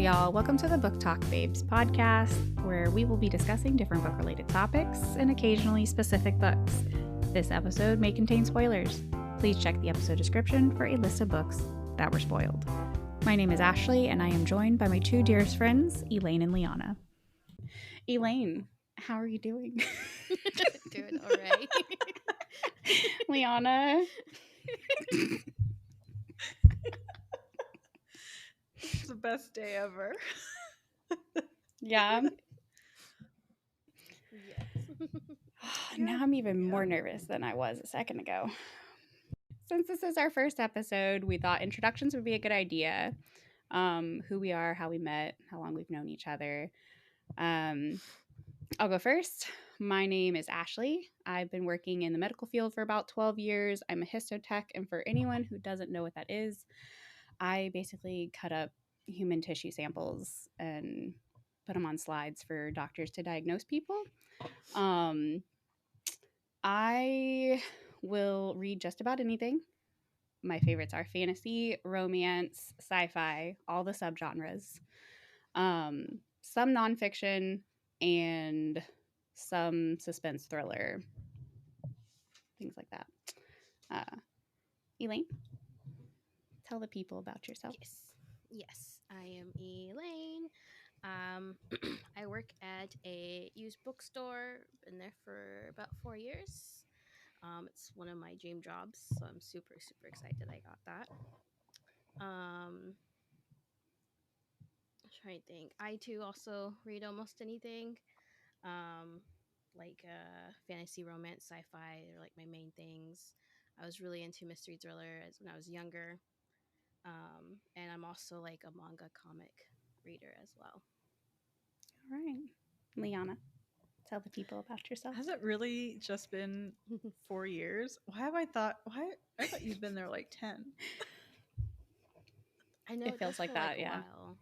y'all. Welcome to the Book Talk Babes podcast, where we will be discussing different book-related topics and occasionally specific books. This episode may contain spoilers. Please check the episode description for a list of books that were spoiled. My name is Ashley, and I am joined by my two dearest friends, Elaine and Liana. Elaine, how are you doing? Doing all right. Liana. It's the best day ever. Yeah. Yes. Now I'm even more nervous than I was a second ago. Since this is our first episode, we thought introductions would be a good idea. Who we are, how we met, how long we've known each other. I'll go first. My name is Ashley. I've been working in the medical field for about 12 years. I'm a histotech, and for anyone who doesn't know what that is, I basically cut up human tissue samples and put them on slides for doctors to diagnose people. I will read just about anything. My favorites are fantasy, romance, sci-fi, all the subgenres. Some nonfiction and some suspense thriller, things like that. Elaine, tell the people about yourself. Yes, I am Elaine. I work at a used bookstore. Been there for about 4 years. It's one of my dream jobs, so I'm super excited I got that. I'm trying to think. I too also read almost anything. Like fantasy, romance, sci-fi. They're like my main things. I was really into mystery thriller as when I was younger. And I'm also like a manga comic reader as well. All right. Liana, tell the people about yourself. Has it really just been 4 years? I thought you've been there like 10. I know It feels does like feel that, a yeah. while.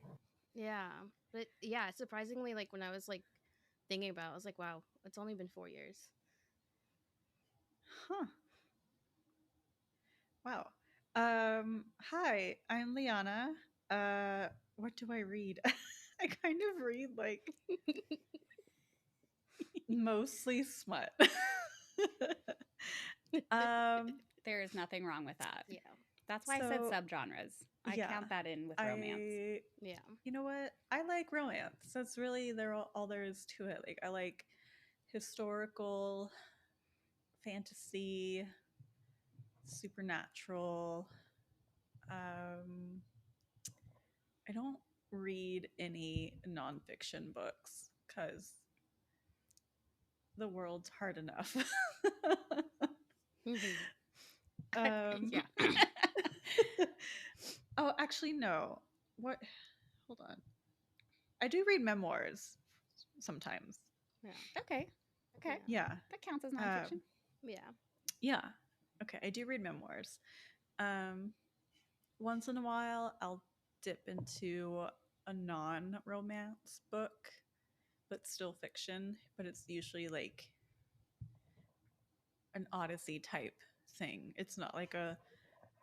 Yeah. But yeah, surprisingly, like when I was like thinking about it, I was like, wow, it's only been 4 years. Huh. Wow. Hi, I'm Liana. What do I read? I kind of read like mostly smut. There is nothing wrong with that. Yeah. That's why I said subgenres. I yeah, count that in with romance. Yeah. You know what? I like romance. That's really all there is to it. Like I like historical, fantasy, supernatural. I don't read any nonfiction books because the world's hard enough. Yeah. Oh, actually, no. What? Hold on. I do read memoirs sometimes. Yeah. Okay. Yeah. That counts as nonfiction. Yeah. Yeah. Okay. I do read memoirs. Once in a while, I'll dip into a non-romance book, but still fiction. But it's usually like an Odyssey type thing. It's not like a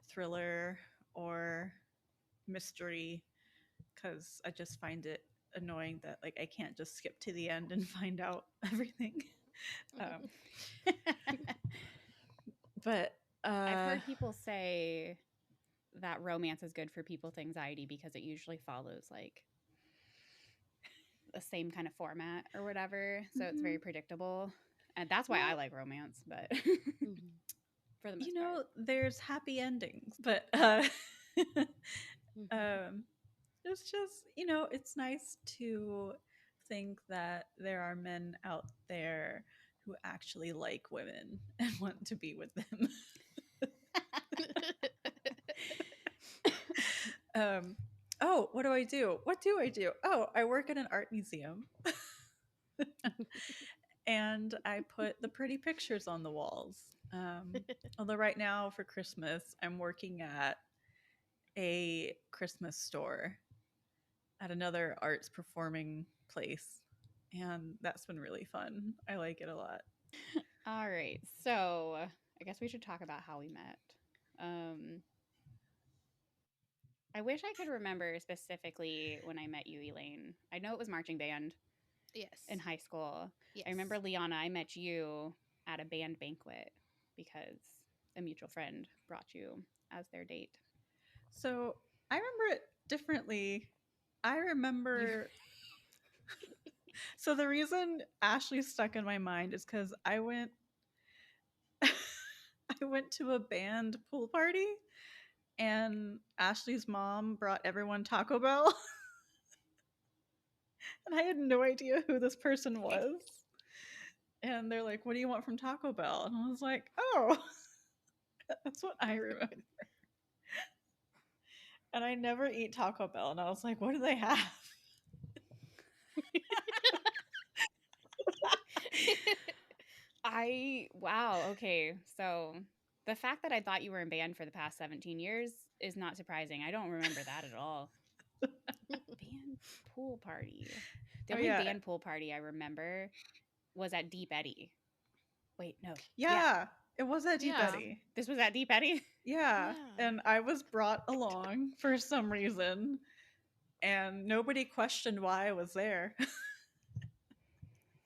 thriller or mystery because I just find it annoying that like I can't just skip to the end and find out everything. But I've heard people say that romance is good for people with anxiety because it usually follows like the same kind of format or whatever. So it's very predictable. And that's why I like romance, but for the most part. There's happy endings, but it's just, it's nice to think that there are men out there who actually like women and want to be with them. Oh, what do I do? What do I do? Oh, I work at an art museum. And I put the pretty pictures on the walls. Although right now for Christmas, I'm working at a Christmas store at another arts performing place. And that's been really fun. I like it a lot. All right. So I guess we should talk about how we met. I wish I could remember specifically when I met you, Elaine. I know it was marching band Yes. in high school. Yes. I remember, Liana, I met you at a band banquet because a mutual friend brought you as their date. So I remember it differently. I remember. So the reason Ashley stuck in my mind is because I went to a band pool party, and Ashley's mom brought everyone Taco Bell. And I had no idea who this person was. And they're like, "What do you want from Taco Bell?" And I was like, "Oh, that's what I remember." And I never eat Taco Bell. And I was like, "What do they have?" Wow, okay. So the fact that I thought you were in band for the past 17 years is not surprising. I don't remember that at all. Band pool party. The only band pool party I remember was at Deep Eddy. Wait, no. Yeah, it was at Deep Eddy. This was at Deep Eddy? Yeah, and I was brought along for some reason, and nobody questioned why I was there.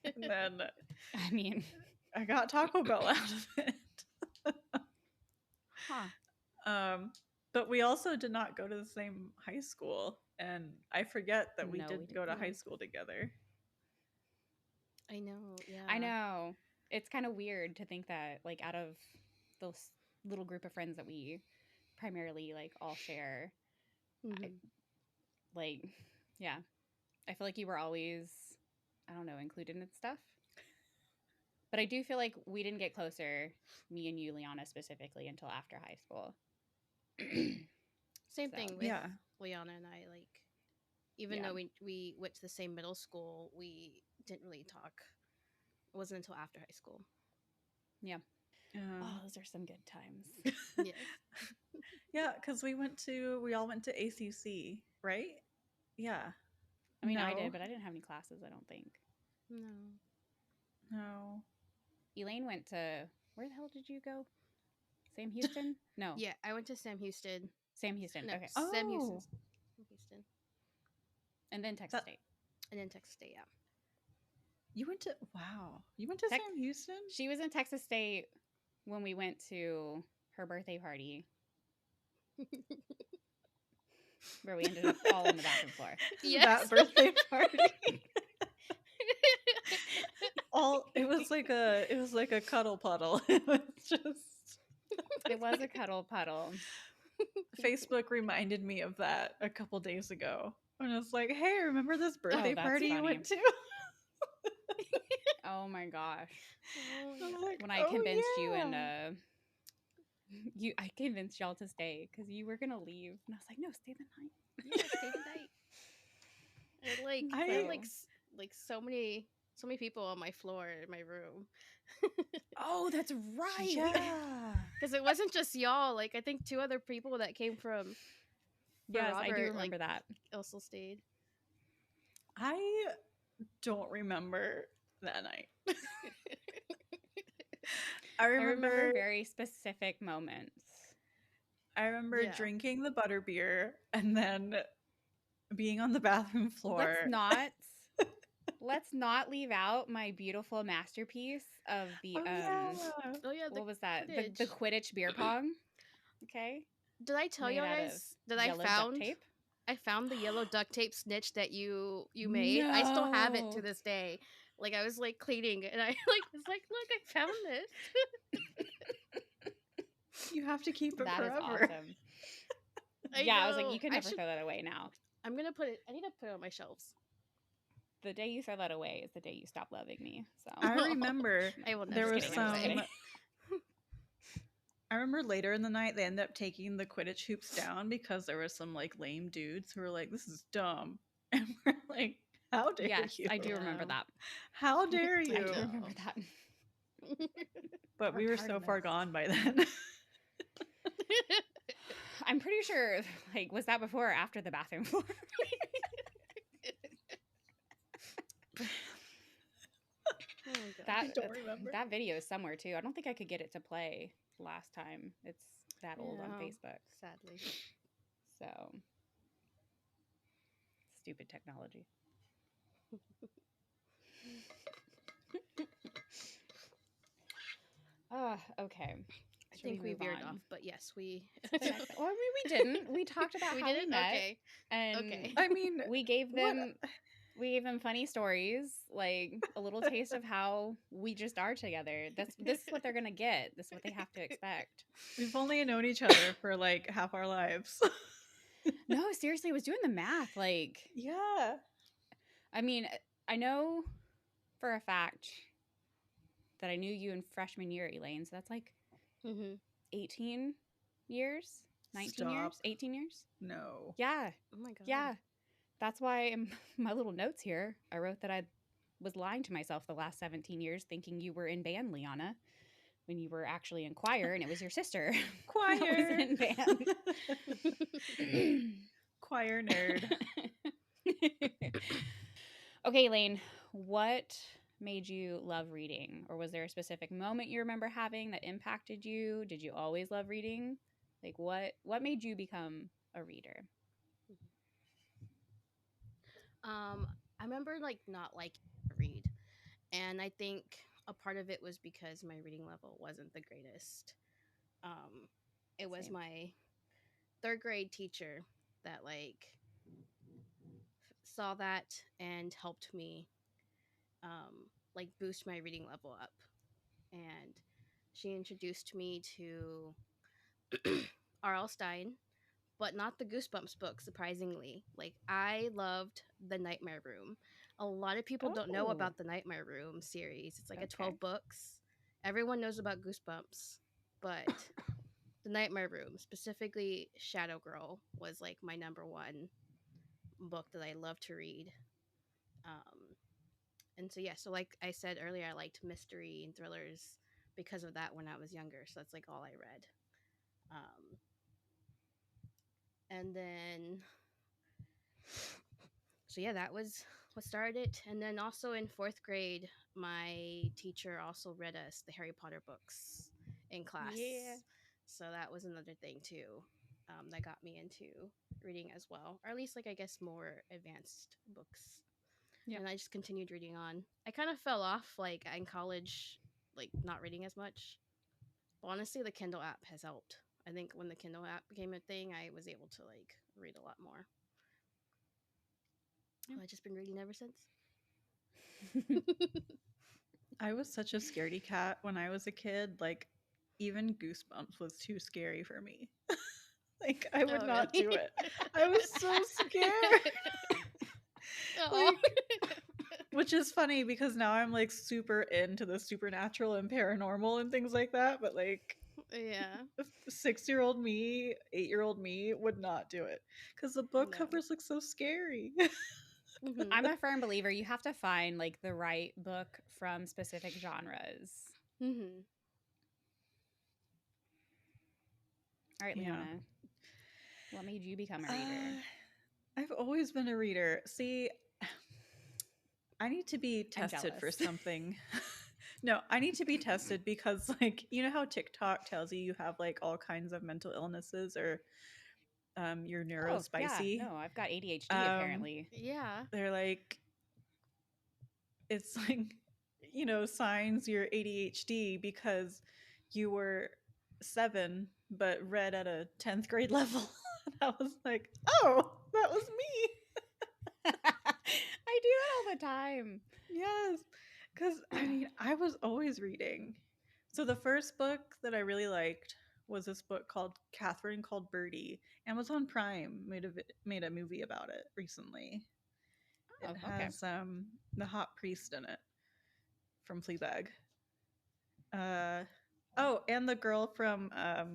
And then, I mean, I got Taco Bell out of it. But we also did not go to the same high school, and I forget that we did go to high school together. I know, yeah. I know. It's kind of weird to think that, like, out of those little group of friends that we primarily, like, all share, I feel like you were always, I don't know, included in stuff. But I do feel like we didn't get closer, me and you, Liana, specifically, until after high school. Same thing with Liana and I. Like, even though we went to the same middle school, we didn't really talk. It wasn't until after high school. Yeah. Oh, those are some good times. Yes. Yeah, because we all went to ACC, right? Yeah. I mean, I did, but I didn't have any classes, I don't think. No. Elaine went to, where the hell did you go? Sam Houston? No. Yeah, I went to Sam Houston. Sam Houston, no, okay. Sam Houston. And then Texas State. And then Texas State, yeah. You went to Sam Houston? She was in Texas State when we went to her birthday party. Where we ended up all on the bathroom floor. Yes. That birthday party. It was like a cuddle puddle. It was a cuddle puddle. Facebook reminded me of that a couple days ago. And I was like, "Hey, remember this birthday party you went to?" Oh my gosh. Like, when I convinced you and I convinced y'all to stay because you were gonna leave, and I was like, "No, stay the night." Yeah, stay the night. I had like so many people on my floor in my room. Oh, that's right. Yeah, because it wasn't just y'all. Like, I think 2 other people that came from. Yes, Robert, I do remember that. Also stayed. I don't remember that night. I remember very specific moments. I remember drinking the butterbeer and then being on the bathroom floor. Let's not leave out my beautiful masterpiece of the what was that? The Quidditch beer pong. Okay. Did I tell you guys that I found the yellow duct tape snitch that you made? No. I still have it to this day. Like, I was like cleaning and I was like, look, I found this. You have to keep it forever. That is awesome. I was like, you can never throw that away now. I need to put it on my shelves. The day you throw that away is the day you stop loving me. So I remember there was some. I remember later in the night they ended up taking the Quidditch hoops down because there were some like lame dudes who were like, "This is dumb," and we're like, "How dare you?" Yes, I do remember that. How dare you? I do remember that. But we were so far gone by then. I'm pretty sure. Like, was that before or after the bathroom floor? I don't remember. That video is somewhere too. I don't think I could get it to play last time. It's that old on Facebook, sadly. So stupid technology. Okay. I think we veered off, but yes, we. Well, I mean, we didn't. We talked about We how we didn't? met. Okay. And Okay. I mean, we gave what? them funny stories, like a little taste of how we just are together. This is what they're gonna get. This is what they have to expect. We've only known each other for like half our lives. No, seriously, I was doing the math. Like, Yeah. I mean, I know for a fact that I knew you in freshman year, Elaine. So that's like 18 years, 19 years, 18 years. No. Yeah. Oh my god. Yeah. That's why in my little notes here, I wrote that I was lying to myself the last 17 years thinking you were in band, Liana, when you were actually in choir and it was your sister. Choir. That was in band. Choir nerd. Okay, Elaine, what made you love reading? Or was there a specific moment you remember having that impacted you? Did you always love reading? Like what made you become a reader? I remember like not liking to read, and I think a part of it was because my reading level wasn't the greatest. It was Same. my third grade teacher that like saw that and helped me like boost my reading level up, and she introduced me to R.L. Stein, but not the Goosebumps book, surprisingly. Like, I loved The Nightmare Room. A lot of people don't know Oh. about the Nightmare Room series. It's like a Okay. 12 books. Everyone knows about Goosebumps, but The Nightmare Room, specifically Shadow Girl, was like my number one book that I love to read. And so, yeah, so like I said earlier, I liked mystery and thrillers because of that when I was younger. So that's like all I read. And then, so yeah, that was what started it. And then also in fourth grade, my teacher also read us the Harry Potter books in class. Yeah. So that was another thing too, that got me into reading as well, or at least like I guess more advanced books. Yeah. And I just continued reading on. I kind of fell off like in college, like not reading as much. But honestly, the Kindle app has helped. I think when the Kindle app became a thing, I was able to like read a lot more. Yeah. I've just been reading ever since. I was such a scaredy cat when I was a kid. Like, even Goosebumps was too scary for me. Like, I would not do it. I was so scared. Like, which is funny because now I'm like super into the supernatural and paranormal and things like that. But like, yeah, 6-year-old me, 8-year-old me would not do it because the book covers look so scary. I'm a firm believer you have to find like the right book from specific genres. All right, Liana, what made you become a reader? I've always been a reader. See, I need to be tested for something. No, I need to be tested because, like, you know how TikTok tells you have like all kinds of mental illnesses or you're neurospicy? Yeah. No, I've got ADHD apparently. Yeah. They're like, it's like, you know, signs you're ADHD because you were 7 but read at a 10th grade level. And I was like, oh, that was me. I do it all the time. Yes. Because, I mean, I was always reading. So the first book that I really liked was this book called Catherine Called Birdie. Amazon Prime made a movie about it recently. Oh, It has the hot priest in it from Fleabag. Oh, and the girl from a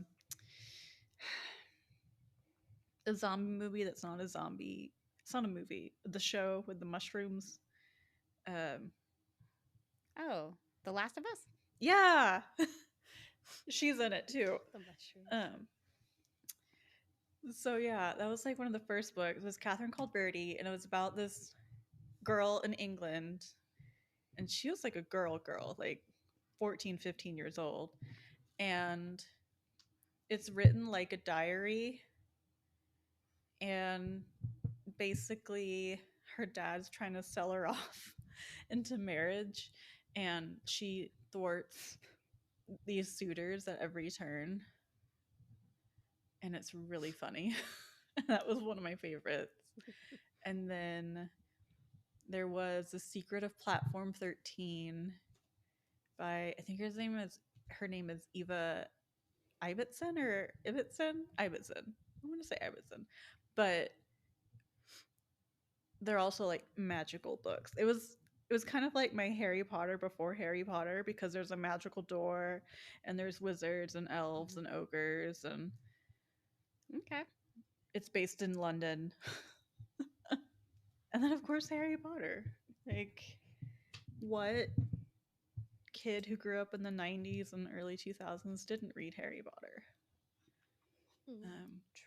zombie movie that's not a zombie. It's not a movie. The show with the mushrooms. Oh, The Last of Us? Yeah. She's in it too. The mushroom. So yeah, that was like one of the first books. It was Catherine Called Birdie, and it was about this girl in England. And she was like a girl, like 14, 15 years old. And it's written like a diary. And basically her dad's trying to sell her off into marriage, and she thwarts these suitors at every turn, and it's really funny. That was one of my favorites. And then there was The Secret of Platform 13 by, I think her name is Eva Ibbotson or Ibbotson? Ibbotson. I'm going to say Ibbotson. But they're also like magical books. It was kind of like my Harry Potter before Harry Potter, because there's a magical door and there's wizards and elves and ogres, and Okay. it's based in London. And then of course Harry Potter. Like, what kid who grew up in the 90s and early 2000s didn't read Harry Potter?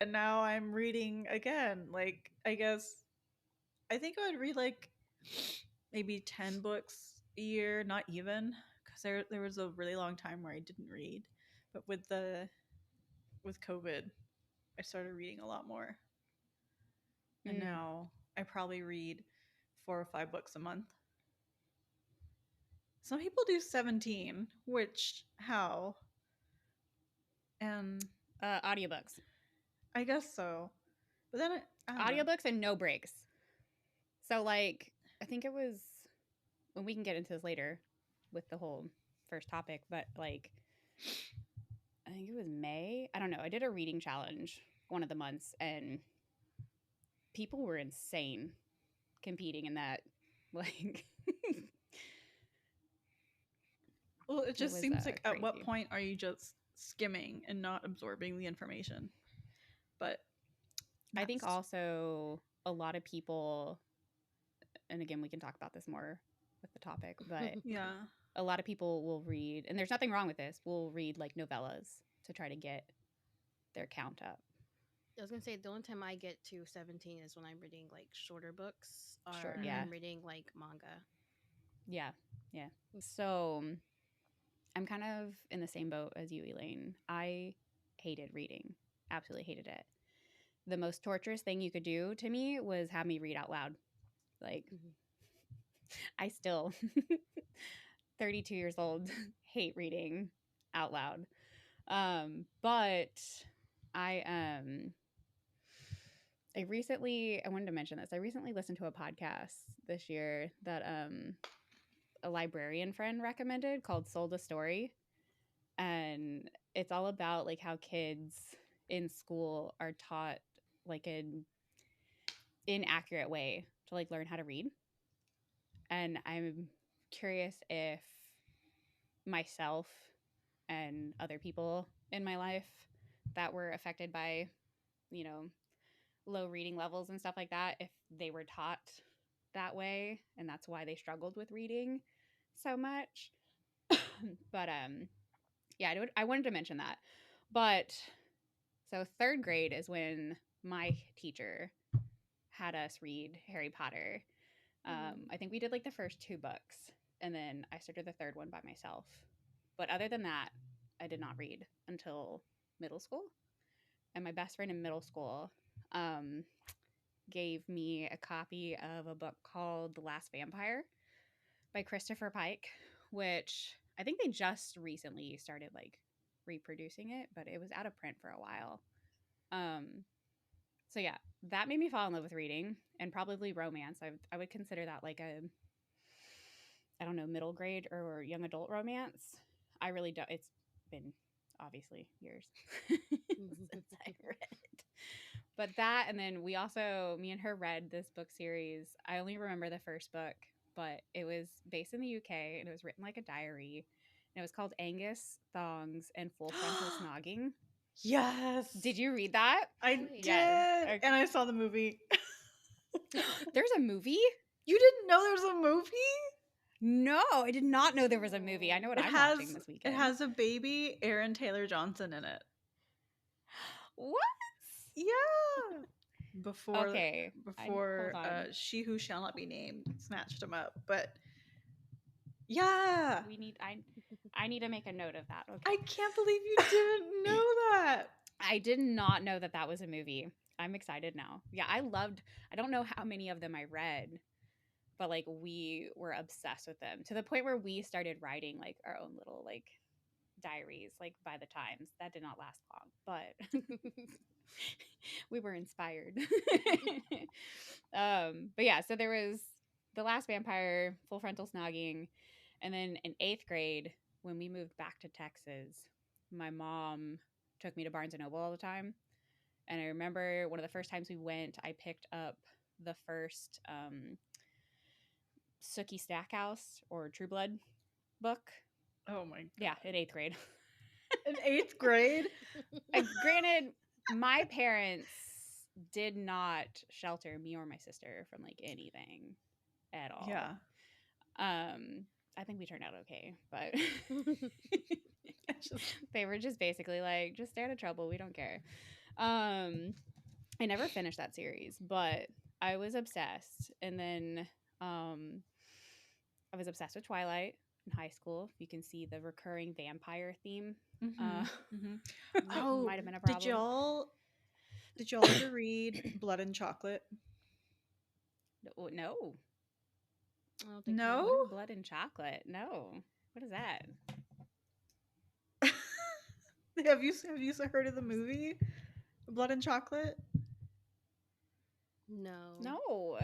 And now I'm reading again. Like, I think I would read like maybe 10 books a year, not even, because there was a really long time where I didn't read. But with COVID, I started reading a lot more. And now I probably read 4 or 5 books a month. Some people do 17, which, how? And audiobooks. I guess so. But then audiobooks and no breaks. So like, I think it was, when we can get into this later with the whole first topic, but like, I think it was May. I don't know. I did a reading challenge one of the months, and people were insane competing in that. Like, well, it just seems like crazy. At what point are you just skimming and not absorbing the information? But I think also a lot of people, and again, we can talk about this more with the topic, but yeah, a lot of people will read, and there's nothing wrong with this, will read like novellas to try to get their count up. I was gonna say the only time I get to 17 is when I'm reading like shorter books, or I'm reading like manga. Yeah. So I'm kind of in the same boat as you, Elaine. I hated reading. Absolutely hated it. The most torturous thing you could do to me was have me read out loud. Like, I still, 32 years old, hate reading out loud. But I wanted to mention this. I recently listened to a podcast this year that a librarian friend recommended called Sold a Story. And it's all about like how kids in school are taught like an inaccurate way to like learn how to read. And I'm curious if myself and other people in my life that were affected by, low reading levels and stuff like that, if they were taught that way and that's why they struggled with reading so much. But I wanted to mention that. But so 3rd grade is when my teacher had us read Harry Potter. I think we did like the first 2 books, and then I started the 3rd one by myself. But other than that, I did not read until middle school. And my best friend in middle school gave me a copy of a book called The Last Vampire by Christopher Pike, which I think they just recently started like reproducing it, but it was out of print for a while. So yeah, that made me fall in love with reading, and probably romance. I would consider that like a, I don't know, middle grade or young adult romance. I really don't. It's been obviously years since I read it. But that, and then me and her read this book series. I only remember the first book, but it was based in the UK, and it was written like a diary. And it was called Angus, Thongs, and Full Frontal Snogging. Yes. Did you read that? I did. Okay. And I saw the movie. There's a movie? You didn't know there was a movie? No, I did not know there was a movie. I know what I'm watching this weekend. It has a baby Aaron Taylor Johnson in it. What? Yeah. Before She Who Shall Not Be Named snatched him up. But yeah. I need to make a note of that. Okay. I can't believe you didn't know that. I did not know that was a movie. I'm excited now. Yeah, I don't know how many of them I read, but like we were obsessed with them to the point where we started writing like our own little like diaries like by the times. That did not last long, but we were inspired. But yeah, so there was The Last Vampire, Full Frontal Snogging, and then in 8th grade when we moved back to Texas, my mom took me to Barnes and Noble all the time. And I remember one of the first times we went, I picked up the first Sookie Stackhouse or True Blood book. Oh my god. Yeah, in 8th grade. In 8th grade? Granted, my parents did not shelter me or my sister from like anything at all. Yeah. I think we turned out okay, but Just, they were just basically like, just stay out of trouble. We don't care. I never finished that series, but I was obsessed. And then I was obsessed with Twilight in high school. You can see the recurring vampire theme. Oh, might have been a problem. Did y'all ever read Blood and Chocolate? No. I don't think No? so. Blood and Chocolate. No. What is that? Have you heard of the movie Blood and Chocolate? No. No.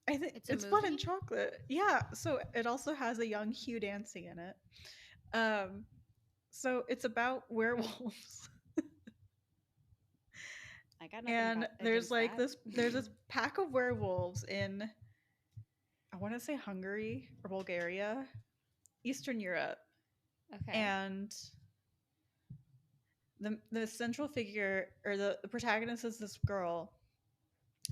I think It's a it's Blood and movie? Chocolate. Yeah, so it also has a young Hugh Dancy in it. So it's about werewolves. I got nothing And there's against like that. there's this pack of werewolves in, I want to say Hungary or Bulgaria, Eastern Europe. Okay. And the central figure, or the protagonist, is this girl.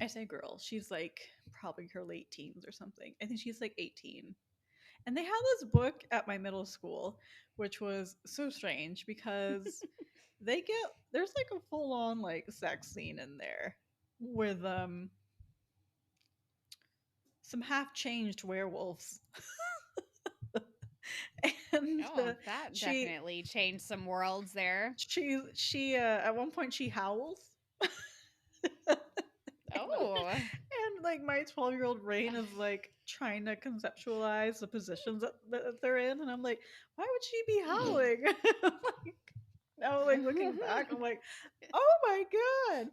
I say girl, she's like probably her late teens or something. I think she's like 18. And they had this book at my middle school, which was so strange because there's like a full on like sex scene in there with some half changed werewolves. And that she definitely changed some worlds there. she at one point she howls. Oh. And like my 12-year-old brain is like trying to conceptualize the positions that they're in, and I'm like, why would she be howling? Like, now like looking back, I'm like, oh my god.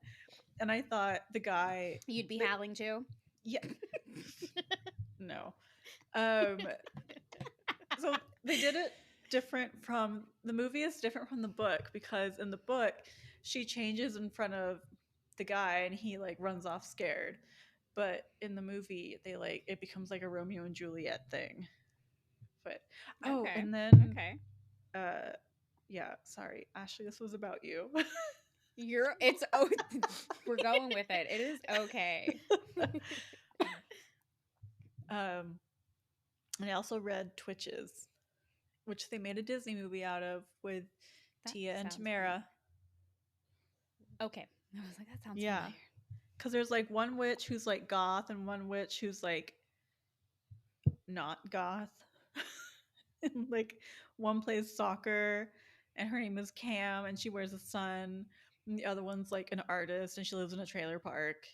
And I thought the guy, You'd be howling too? yeah, no. So they did it different from the movie. Is different from the book because in the book she changes in front of the guy and he like runs off scared, but in the movie they like it becomes like a Romeo and Juliet thing. But Okay. and then Okay. yeah, sorry Ashley, this was about you. We're going with it. It is okay. And I also read Twitches, which they made a Disney movie out of with That Tia and sounds Tamara. Okay. I was like, that sounds Yeah. familiar. Because there's like one witch who's like goth and one witch who's like not goth. And like one plays soccer and her name is Cam and she wears a sun. And the other one's like an artist and she lives in a trailer park.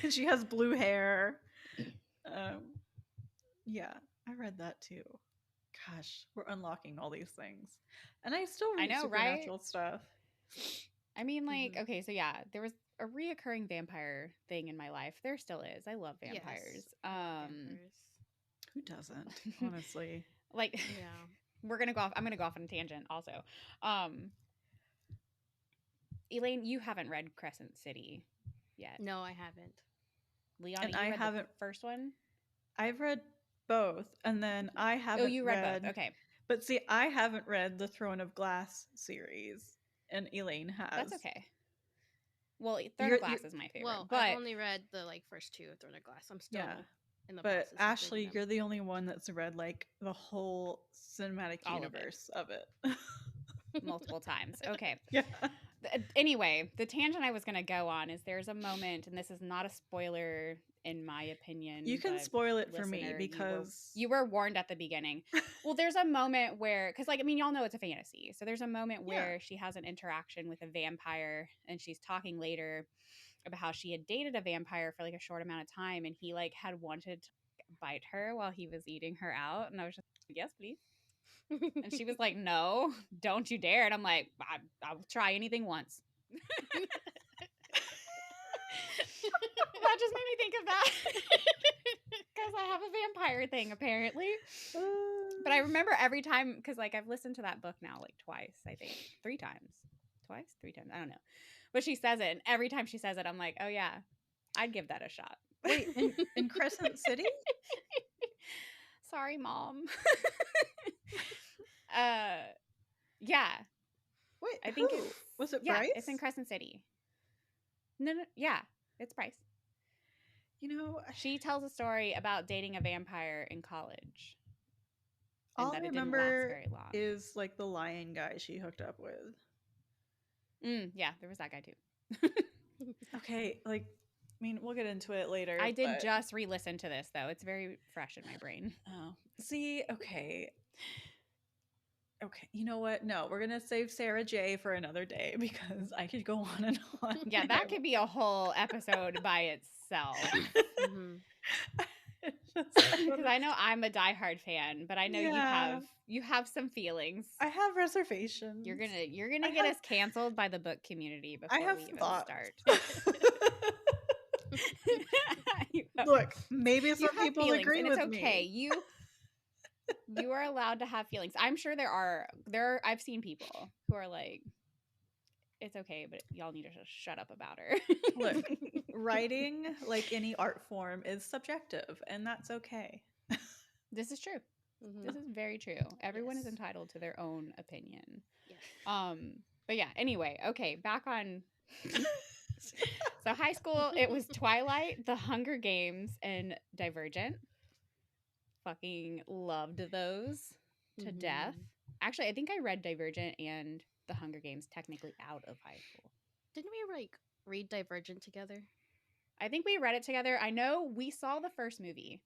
And she has blue hair. Yeah, I read that too. Gosh, we're unlocking all these things. And I still read supernatural stuff. I mean, like, okay, so yeah, there was a reoccurring vampire thing in my life. There still is. I love vampires. Yes, I love vampires. Who doesn't, honestly? Like, yeah. I'm gonna go off on a tangent also. Elaine, you haven't read Crescent City yet. No, I haven't. Leon, and I haven't the first one? I've read both, and then I haven't you read both. Okay. But see, I haven't read the Throne of Glass series, and Elaine has. That's okay. Well, Throne of Glass is my favorite. Well, but I've only read the like first two of Throne of Glass. I'm still in the process. But Ashley, you're the only one that's read like the whole cinematic universe of it. Multiple times. Okay. Yeah. Anyway, the tangent I was going to go on is there's a moment, and this is not a spoiler in my opinion. You can but spoil it for me listener, because you were warned at the beginning. Well, there's a moment where, because like, I mean, y'all know it's a fantasy. So there's a moment where she has an interaction with a vampire, and she's talking later about how she had dated a vampire for like a short amount of time, and he like had wanted to bite her while he was eating her out. And I was just like, yes, please. And she was like, no, don't you dare. And I'm like, I'll try anything once. That just made me think of that. Because I have a vampire thing, apparently. But I remember every time, because like I've listened to that book now like twice, I think. 3 times. Twice? 3 times. I don't know. But she says it. And every time she says it, I'm like, oh yeah, I'd give that a shot. Wait, in Crescent City? Sorry, Mom. Yeah. Wait, I think was it yeah, Bryce? it's in Crescent City. No, yeah, it's Bryce. You know, she tells a story about dating a vampire in college. All I remember it didn't last very long. is like the lion guy she hooked up with. Yeah, there was that guy too. Okay, like, I mean, we'll get into it later. I did just re-listen to this though. It's very fresh in my brain. Oh, see, okay. Okay, you know what? No, we're gonna save Sarah J for another day because I could go on and on. Yeah, that could be a whole episode by itself. Because I know I'm a diehard fan, but I know you have some feelings. I have reservations. You're gonna get us canceled by the book community before we even start. Look, maybe some people feelings, agree and with it's okay. me. You are allowed to have feelings. I'm sure there are. I've seen people who are like, it's okay, but y'all need to just shut up about her. Look, writing, like any art form, is subjective, and that's okay. This is true. Mm-hmm. This is very true. Everyone is entitled to their own opinion. Yes. But yeah, anyway, okay, back on. So high school, it was Twilight, The Hunger Games, and Divergent. Fucking loved those to death. Actually, I think I read Divergent and The Hunger Games technically out of high school. Didn't we like read Divergent together? I think we read it together. I know we saw the first movie.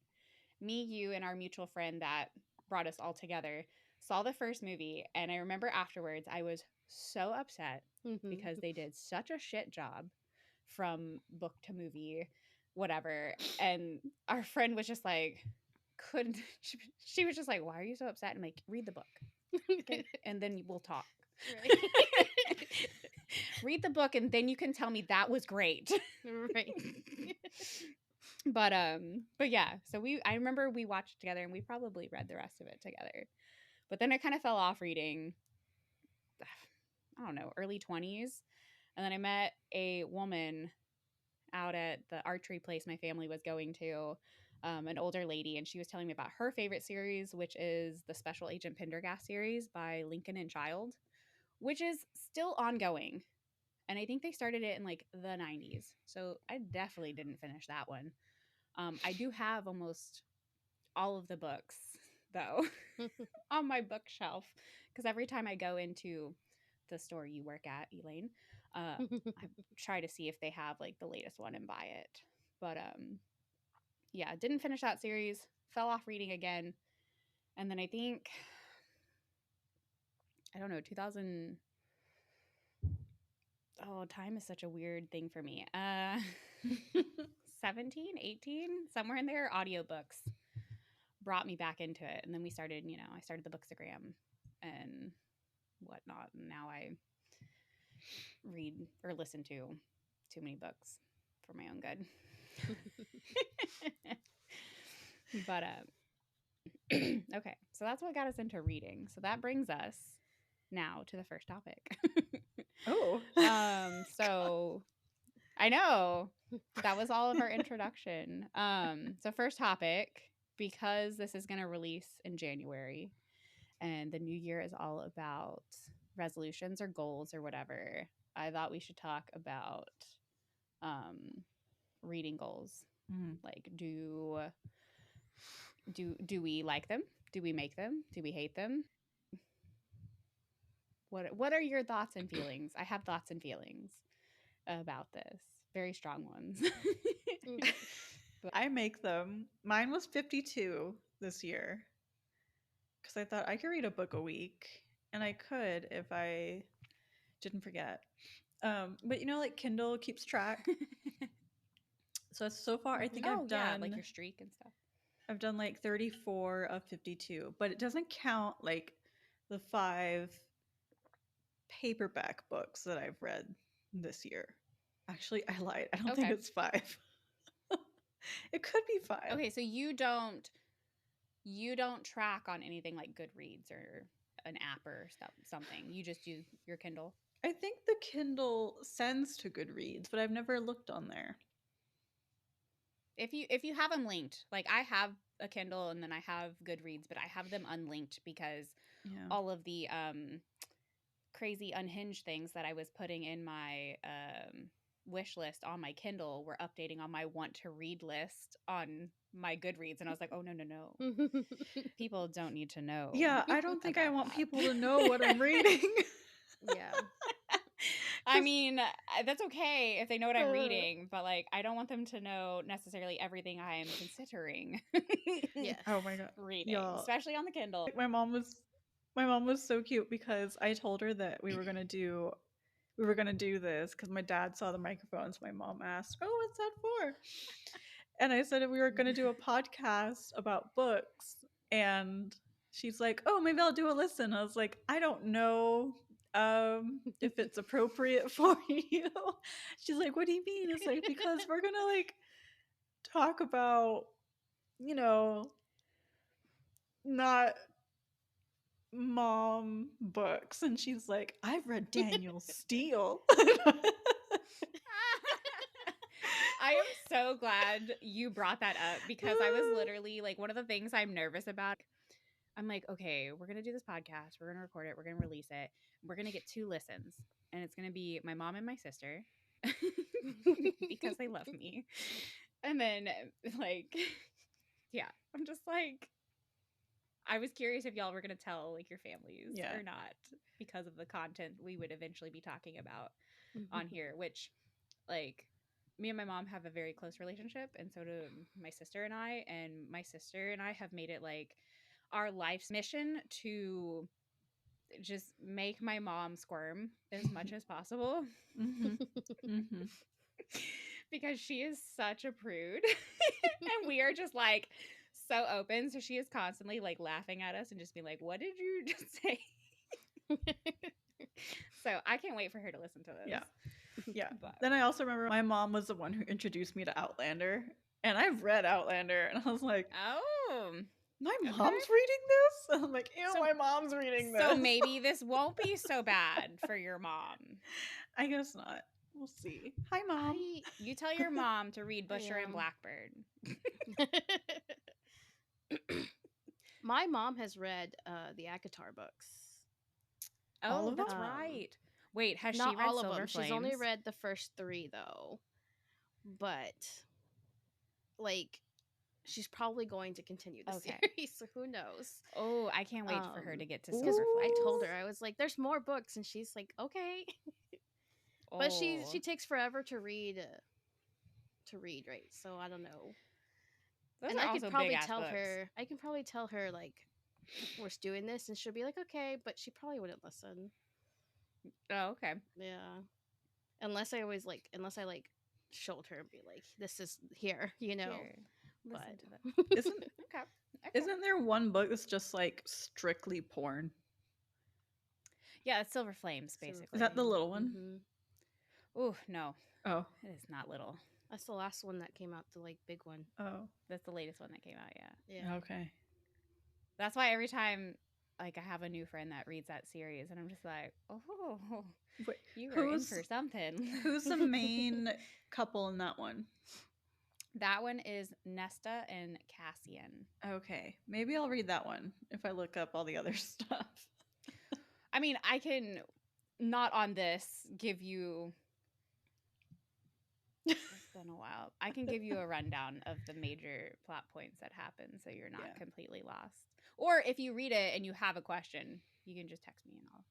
Me, you, and our mutual friend that brought us all together saw the first movie, and I remember afterwards I was so upset because they did such a shit job from book to movie, whatever. And our friend was just like, she was just like, why are you so upset? I'm like, read the book. Okay? And then we'll talk. Right. Read the book and then you can tell me that was great. Right. But yeah, so I remember we watched it together and we probably read the rest of it together. But then I kind of fell off reading, I don't know, early 20s. And then I met a woman out at the archery place my family was going to, an older lady, and she was telling me about her favorite series, which is the Special Agent Pendergast series by Lincoln and Child, which is still ongoing. And I think they started it in like the 90s. So I definitely didn't finish that one. I do have almost all of the books, though, on my bookshelf. Because every time I go into the store you work at, Elaine, I try to see if they have like the latest one and buy it. But yeah, didn't finish that series. Fell off reading again. And then I think, I don't know, 2000... Oh, time is such a weird thing for me. 17, 18, somewhere in there, audiobooks brought me back into it. And then we started, I started the Bookstagram and whatnot. And now I read or listen to too many books for my own good. But okay, so that's what got us into reading. So that brings us now to the first topic. Oh. So I know that was all of our introduction. So first topic, because this is going to release in January and the new year is all about resolutions or goals or whatever, I thought we should talk about reading goals. Like, do we like them? Do we make them? Do we hate them? What are your thoughts and feelings? I have thoughts and feelings about this. Very strong ones. I make them. Mine was 52 this year because I thought I could read a book a week, and I could if I didn't forget. But like Kindle keeps track. So far, I think I've done like your streak and stuff. I've done like 34 of 52, but it doesn't count like the 5 paperback books that I've read this year. Actually, I lied. I don't think it's 5. It could be 5. Okay, so you don't track on anything like Goodreads or an app or something. You just use your Kindle. I think the Kindle sends to Goodreads, but I've never looked on there. If you have them linked, like I have a Kindle and then I have Goodreads, but I have them unlinked because all of the crazy unhinged things that I was putting in my wish list on my Kindle were updating on my want to read list on my Goodreads, and I was like, oh no. People don't need to know. Yeah, I don't think I want people to know what I'm reading. Yeah. I mean, that's okay if they know what I'm reading, but like I don't want them to know necessarily everything I am considering. Yeah. Oh my god. Reading, especially on the Kindle. My mom was so cute because I told her that we were gonna do this because my dad saw the microphone. So my mom asked, "Oh, what's that for?" And I said we were gonna do a podcast about books, and she's like, "Oh, maybe I'll do a listen." I was like, "I don't know if it's appropriate for you." She's like, "What do you mean?" It's like, because we're gonna like talk about not mom books. And she's like, "I've read Daniel Steele." I am so glad you brought that up because I was literally like, one of the things I'm nervous about, I'm like, okay, we're going to do this podcast. We're going to record it. We're going to release it. We're going to get 2 listens. And it's going to be my mom and my sister because they love me. And then like, yeah, I'm just like, I was curious if y'all were going to tell like your families or not because of the content we would eventually be talking about on here, which like me and my mom have a very close relationship, and so do my sister and I. And my sister and I have made it like our life's mission to just make my mom squirm as much as possible. Because she is such a prude. And we are just like so open. So she is constantly like laughing at us and just being like, what did you just say? So I can't wait for her to listen to this. Yeah. But then I also remember my mom was the one who introduced me to Outlander. And I've read Outlander. And I was like, oh, my mom's reading this? And I'm like, ew, so, my mom's reading this. So maybe this won't be so bad for your mom. I guess not. We'll see. Hi, Mom. You tell your mom to read Busher and Blackbird. My mom has read the ACOTAR books. Oh, that's right. Wait, has she read all Silver of them? Flames? She's only read the first 3 though. But like she's probably going to continue the series, so who knows? Oh, I can't wait for her to get to Silver Flames. I told her, I was like, there's more books, and she's like, okay. But she takes forever to read right? So I don't know. Those and are I also could probably big-ass tell books. her. I can probably tell her like we're doing this, and she'll be like, okay, but she probably wouldn't listen. Oh, okay. Yeah. Unless I showed her and be like, this is here, you know. Here, but isn't there one book that's just like strictly porn? Yeah, it's Silver Flames, basically. Is that the little one? Oh, no. Oh. It is not little. That's the last one that came out, the like big one. Oh. That's the latest one that came out, yeah. Okay. That's why every time like I have a new friend that reads that series and I'm just like, oh, you are in for something. Who's the main couple in that one? That one is Nesta and Cassian. Okay. Maybe I'll read that one if I look up all the other stuff. I mean, I can not on this give you it's been a while. I can give you a rundown of the major plot points that happen so you're not completely lost. Or if you read it and you have a question, you can just text me and I'll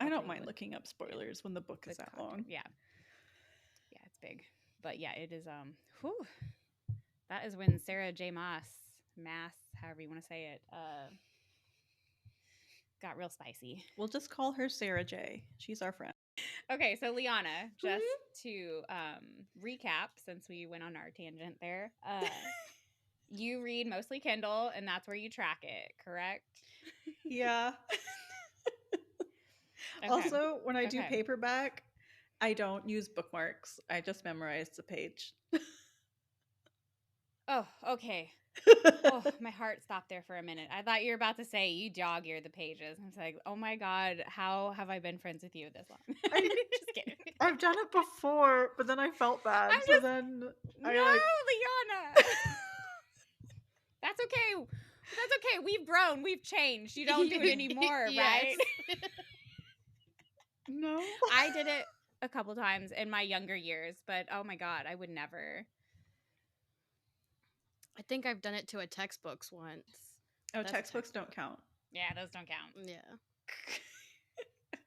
I I'll tell don't you mind what looking up spoilers when the book the is that content. long. Yeah. Yeah, it's big. But yeah, it is whew. That is when Sarah J. Maas, however you want to say it, got real spicy. We'll just call her Sarah J. She's our friend. Okay, so Liana, just to recap, since we went on our tangent there, you read mostly Kindle, and that's where you track it, correct? Yeah. Okay. Also, when I do Okay. paperback, I don't use bookmarks. I just memorize the page. Oh, okay. Oh, my heart stopped there for a minute. I thought you were about to say you dog ear the pages. I was like, oh my God, how have I been friends with you this long? Just kidding. I've done it before, but then I felt bad. I'm So just- then No, I like. Liana. That's okay. That's okay. We've grown. We've changed. You don't do it anymore, right? No. I did it a couple times in my younger years, but oh my God, I would never. I think I've done it to a textbooks once. Oh, That's textbooks don't count. Yeah, those don't count. Yeah.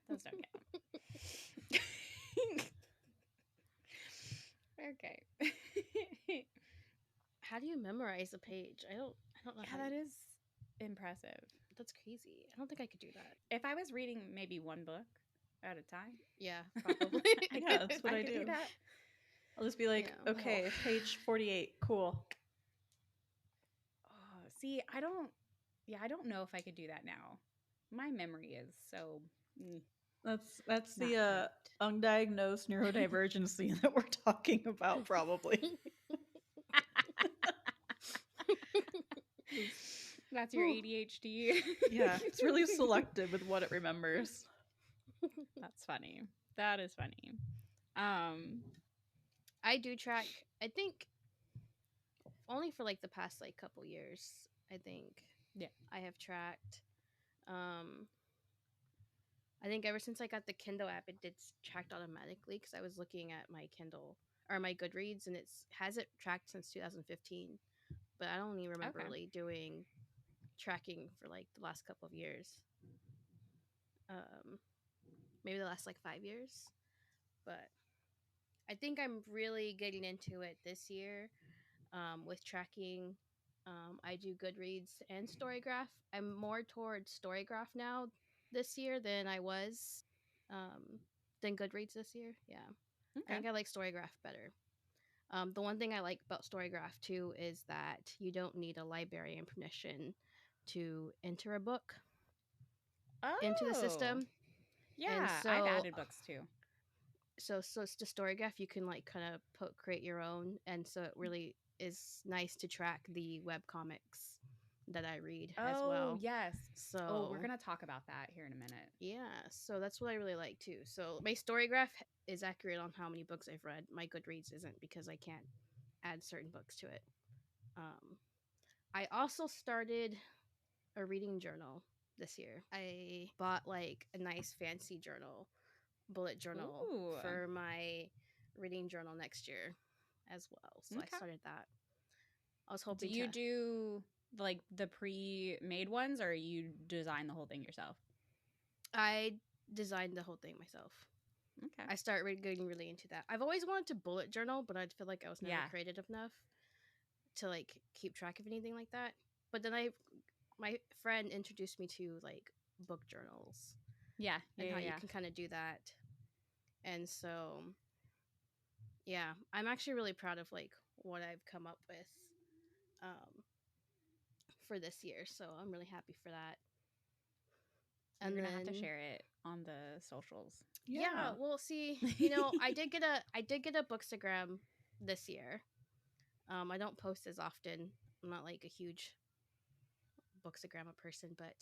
Those don't count. Okay. How do you memorize a page? I don't know Yeah, how that to, is impressive. that's crazy. I don't think I could do that. If I was reading maybe one book at a time, Yeah, probably. Yeah, that's what I could do. that. I'll just be like, Yeah. okay, page 48, cool. Oh, see, I don't know if I could do that now. My memory is so. That's Not the undiagnosed neurodivergency that we're talking about, probably. That's your ADHD. Yeah, it's really selective with what it remembers. That's funny. That is funny. I do track, I think, only for like the past like couple years, I think. Yeah. I have tracked. I think ever since I got the Kindle app, it did tracked automatically because I was looking at my Kindle or my Goodreads, and it's has it tracked since 2015. But I don't even remember really doing tracking for like the last couple of years. Maybe the last like 5 years. But I think I'm really getting into it this year with tracking. I do Goodreads and StoryGraph. I'm more towards StoryGraph now this year than I was than Goodreads this year. Yeah. Okay. I think I like StoryGraph better. The one thing I like about StoryGraph too is that you don't need a librarian permission to enter a book into the system. Yeah, And so I've added books too. So it's the StoryGraph. You can like kind of create your own, and so it really is nice to track the web comics that I read as well. Yes. So we're gonna talk about that here in a minute. yeah, so that's what I really like too. So my StoryGraph is accurate on how many books I've read. My Goodreads isn't because I can't add certain books to it. I also started a reading journal this year. I bought like a nice fancy journal, bullet journal for my reading journal next year as well. So I started that. I was hoping. Do you do like the pre-made ones, or you design the whole thing yourself? I designed the whole thing myself. Okay. I started getting really into that. I've always wanted to bullet journal, but I feel like I was never creative enough to like keep track of anything like that. But then my friend introduced me to like book journals. Yeah. And how you can kind of do that. And so yeah, I'm actually really proud of like what I've come up with for this year. So I'm really happy for that. And we're gonna have to share it on the socials. Yeah, well, see, I did get a Bookstagram this year. I don't post as often. I'm not like a huge Bookstagrammer person, but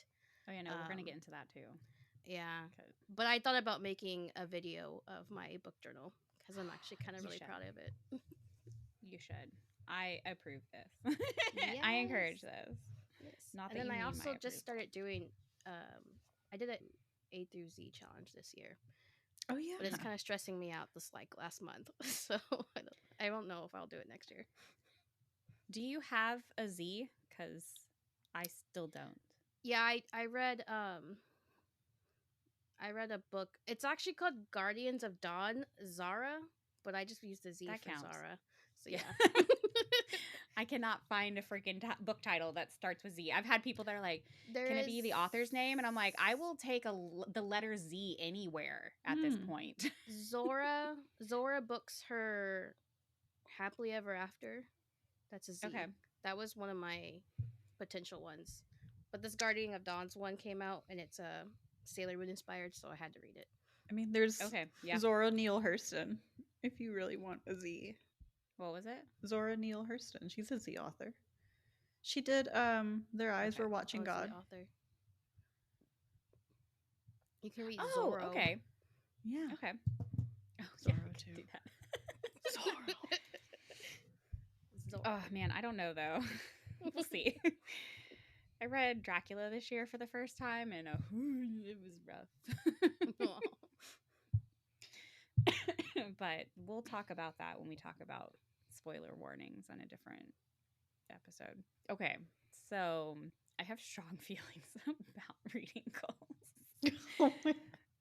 we're gonna get into that too. Yeah, but I thought about making a video of my book journal because I'm actually kind of really proud of it. You should. I approve this. Yes. I encourage this. Yes. Not and that then you I need also my just approval. started doing. I did an A through Z challenge this year. Oh yeah, but it's kind of stressing me out this like last month, so I don't know if I'll do it next year. Do you have a Z? Because I still don't. Yeah, I read I read a book. It's actually called Guardians of Dawn, Zara, but I just used the Z That for counts. Zara. So Yeah. yeah. I cannot find a freaking book title that starts with Z. I've had people that are like, There can it is be the author's name? And I'm like, I will take the letter Z anywhere at this point. Zora books her Happily Ever After. That's a Z. Okay. That was one of my potential ones. But this Guardian of Dawn's one came out, and it's Sailor Moon inspired, so I had to read it. I mean, there's Okay. Yeah. Zora Neale Hurston, if you really want a Z. What was it? Zora Neale Hurston. She's a Z author. She did Their Eyes Okay. Were Watching God. The author. You can read Oh, Zorro. okay. Yeah. Okay. Oh, Zorro yeah, too. do that. Zorro. Zorro. Oh man, I don't know though. We'll see. I read Dracula this year for the first time, and it was rough. But we'll talk about that when we talk about spoiler warnings on a different episode. Okay, so I have strong feelings about reading goals. Oh my-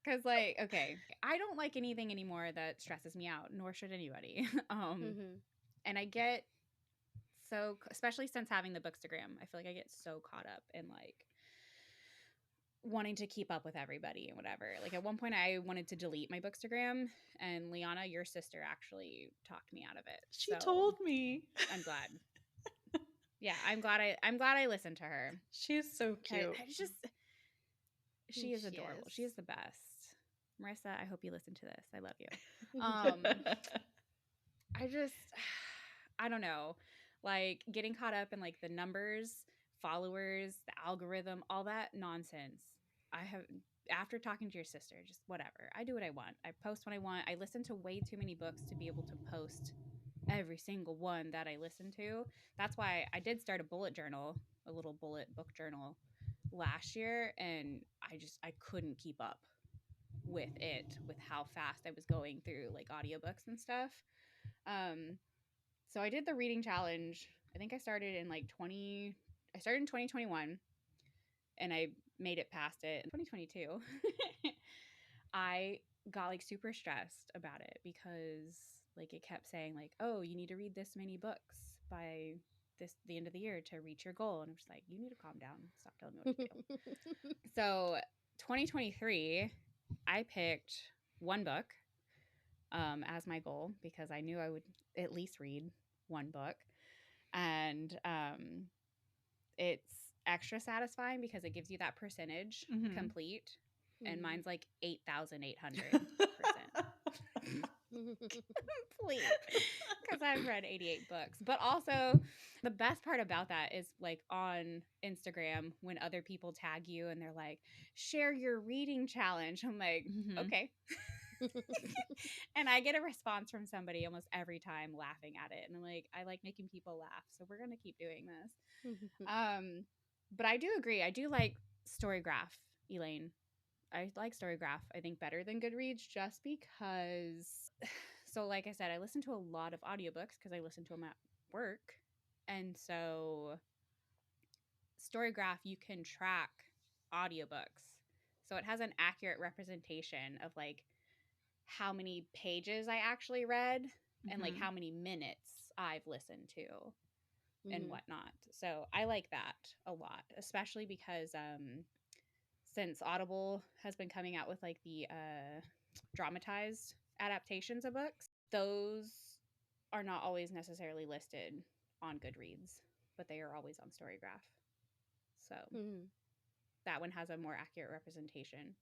Because, like, okay, I don't like anything anymore that stresses me out, nor should anybody. And I get so, especially since having the Bookstagram, I feel like I get so caught up in, like, wanting to keep up with everybody and whatever. Like, at one point, I wanted to delete my Bookstagram, and Liana, your sister, actually talked me out of it. She So told me. I'm glad. Yeah, I'm glad I listened to her. She's so cute. It's just, she is She adorable. is. She is the best. Marissa, I hope you listen to this. I love you. I don't know, like getting caught up in like the numbers, followers, the algorithm, all that nonsense. After talking to your sister, just whatever. I do what I want. I post when I want. I listen to way too many books to be able to post every single one that I listen to. That's why I did start a bullet journal, a little bullet book journal last year, and I couldn't keep up with how fast I was going through like audiobooks and stuff. So I did the reading challenge. I think I started in 2021 and I made it past it in 2022. I got like super stressed about it because like it kept saying like, oh, you need to read this many books by the end of the year to reach your goal. And I'm just like, you need to calm down. Stop telling me what to do. So 2023, I picked one book as my goal because I knew I would at least read one book. And it's extra satisfying because it gives you that percentage complete. And mine's like 8,800%. Complete. Because I've read 88 books. But also, the best part about that is like on Instagram when other people tag you and they're like, share your reading challenge. I'm like, okay. And I get a response from somebody almost every time laughing at it. And I'm like, I like making people laugh. So we're going to keep doing this. But I do agree. I do like StoryGraph, Elaine. I like StoryGraph, I think, better than Goodreads just because, so like I said, I listen to a lot of audiobooks because I listen to them at work. And so StoryGraph, you can track audiobooks. So it has an accurate representation of like how many pages I actually read and like how many minutes I've listened to and whatnot. So I like that a lot, especially because since Audible has been coming out with like the dramatized adaptations of books, those are not always necessarily listed on Goodreads, but they are always on StoryGraph. So that one has a more accurate representation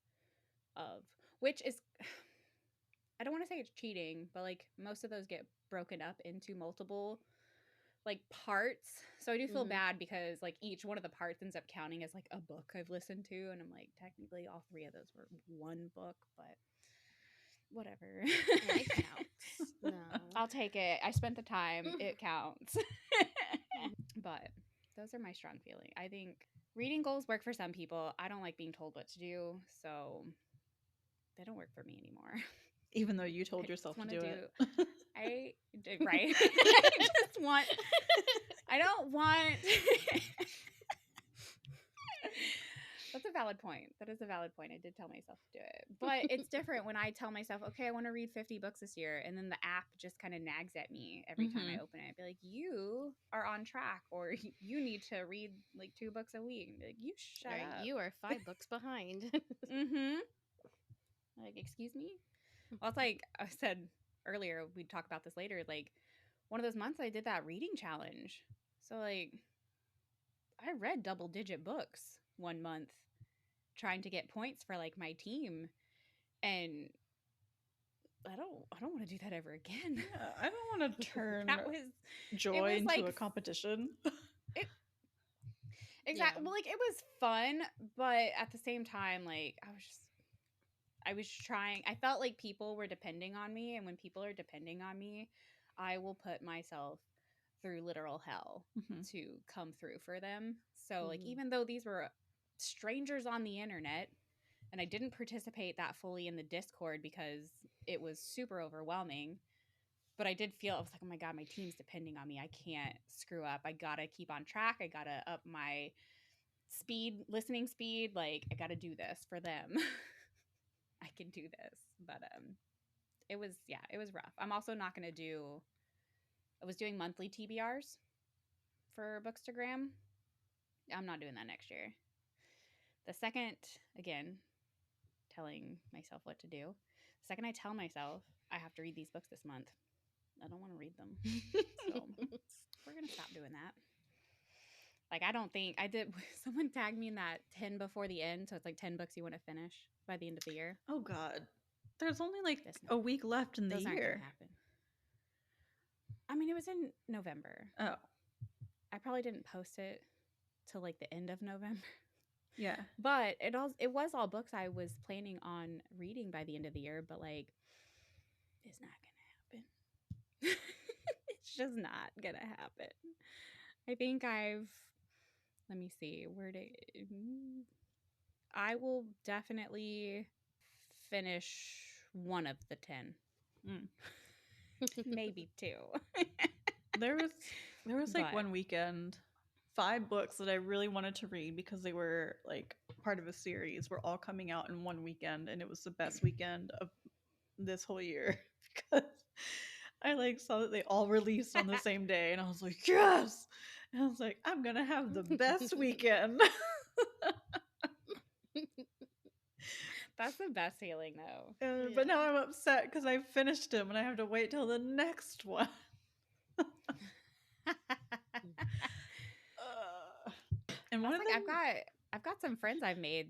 of, which is, I don't want to say it's cheating, but like most of those get broken up into multiple like parts. So I do feel bad because like each one of the parts ends up counting as like a book I've listened to. And I'm like, technically all three of those were one book, but whatever. Life counts. No. I'll take it. I spent the time. It counts. But those are my strong feelings. I think reading goals work for some people. I don't like being told what to do. So they don't work for me anymore. Even though you told yourself to do it. Right. I don't want. That's a valid point. That is a valid point. I did tell myself to do it. But it's different when I tell myself, okay, I want to read 50 books this year. And then the app just kind of nags at me every time I open it. I'd be like, you are on track, or you need to read like 2 books a week. And be like, you shut up. You are 5 books behind. Mm-hmm. Like, excuse me? Well, it's like I said earlier, we'd talk about this later. Like, one of those months I did that reading challenge. So, like, I read double-digit books one month trying to get points for, like, my team. And I don't want to do that ever again. Yeah, I don't want to turn that was joy into like a competition. Exactly. Yeah. Well, like, it was fun, but at the same time, like, I was trying. I felt like people were depending on me, and when people are depending on me, I will put myself through literal hell to come through for them. So, like, even though these were strangers on the internet, and I didn't participate that fully in the Discord because it was super overwhelming, but I did feel, I was like, oh my God, my team's depending on me. I can't screw up. I gotta keep on track. I gotta up my listening speed. Like, I gotta do this for them. I can do this. But it was rough. I'm also not gonna I was doing monthly TBRs for Bookstagram. I'm not doing that next year. The second, again, telling myself what to do. The second I tell myself I have to read these books this month, I don't want to read them. So we're going to stop doing that. Like, I don't think I did. Someone tagged me in that 10 before the end. So it's like 10 books you want to finish by the end of the year. Oh God. There's only like a week left in the Those year. Aren't gonna happen. I mean, it was in November. Oh. I probably didn't post it till like the end of November. Yeah. But it was all books I was planning on reading by the end of the year, but like, it's not gonna happen. It's just not gonna happen. I think let me see, I will definitely finish one of the 10. Maybe 2. There was like one weekend, 5 books that I really wanted to read because they were like part of a series, were all coming out in one weekend, and it was the best weekend of this whole year because I like saw that they all released on the same day, and I was like, yes. And I was like, I'm gonna have the best weekend. That's the best feeling, though. But now I'm upset because I finished them and I have to wait till the next one. And one of them, I've got some friends I've made.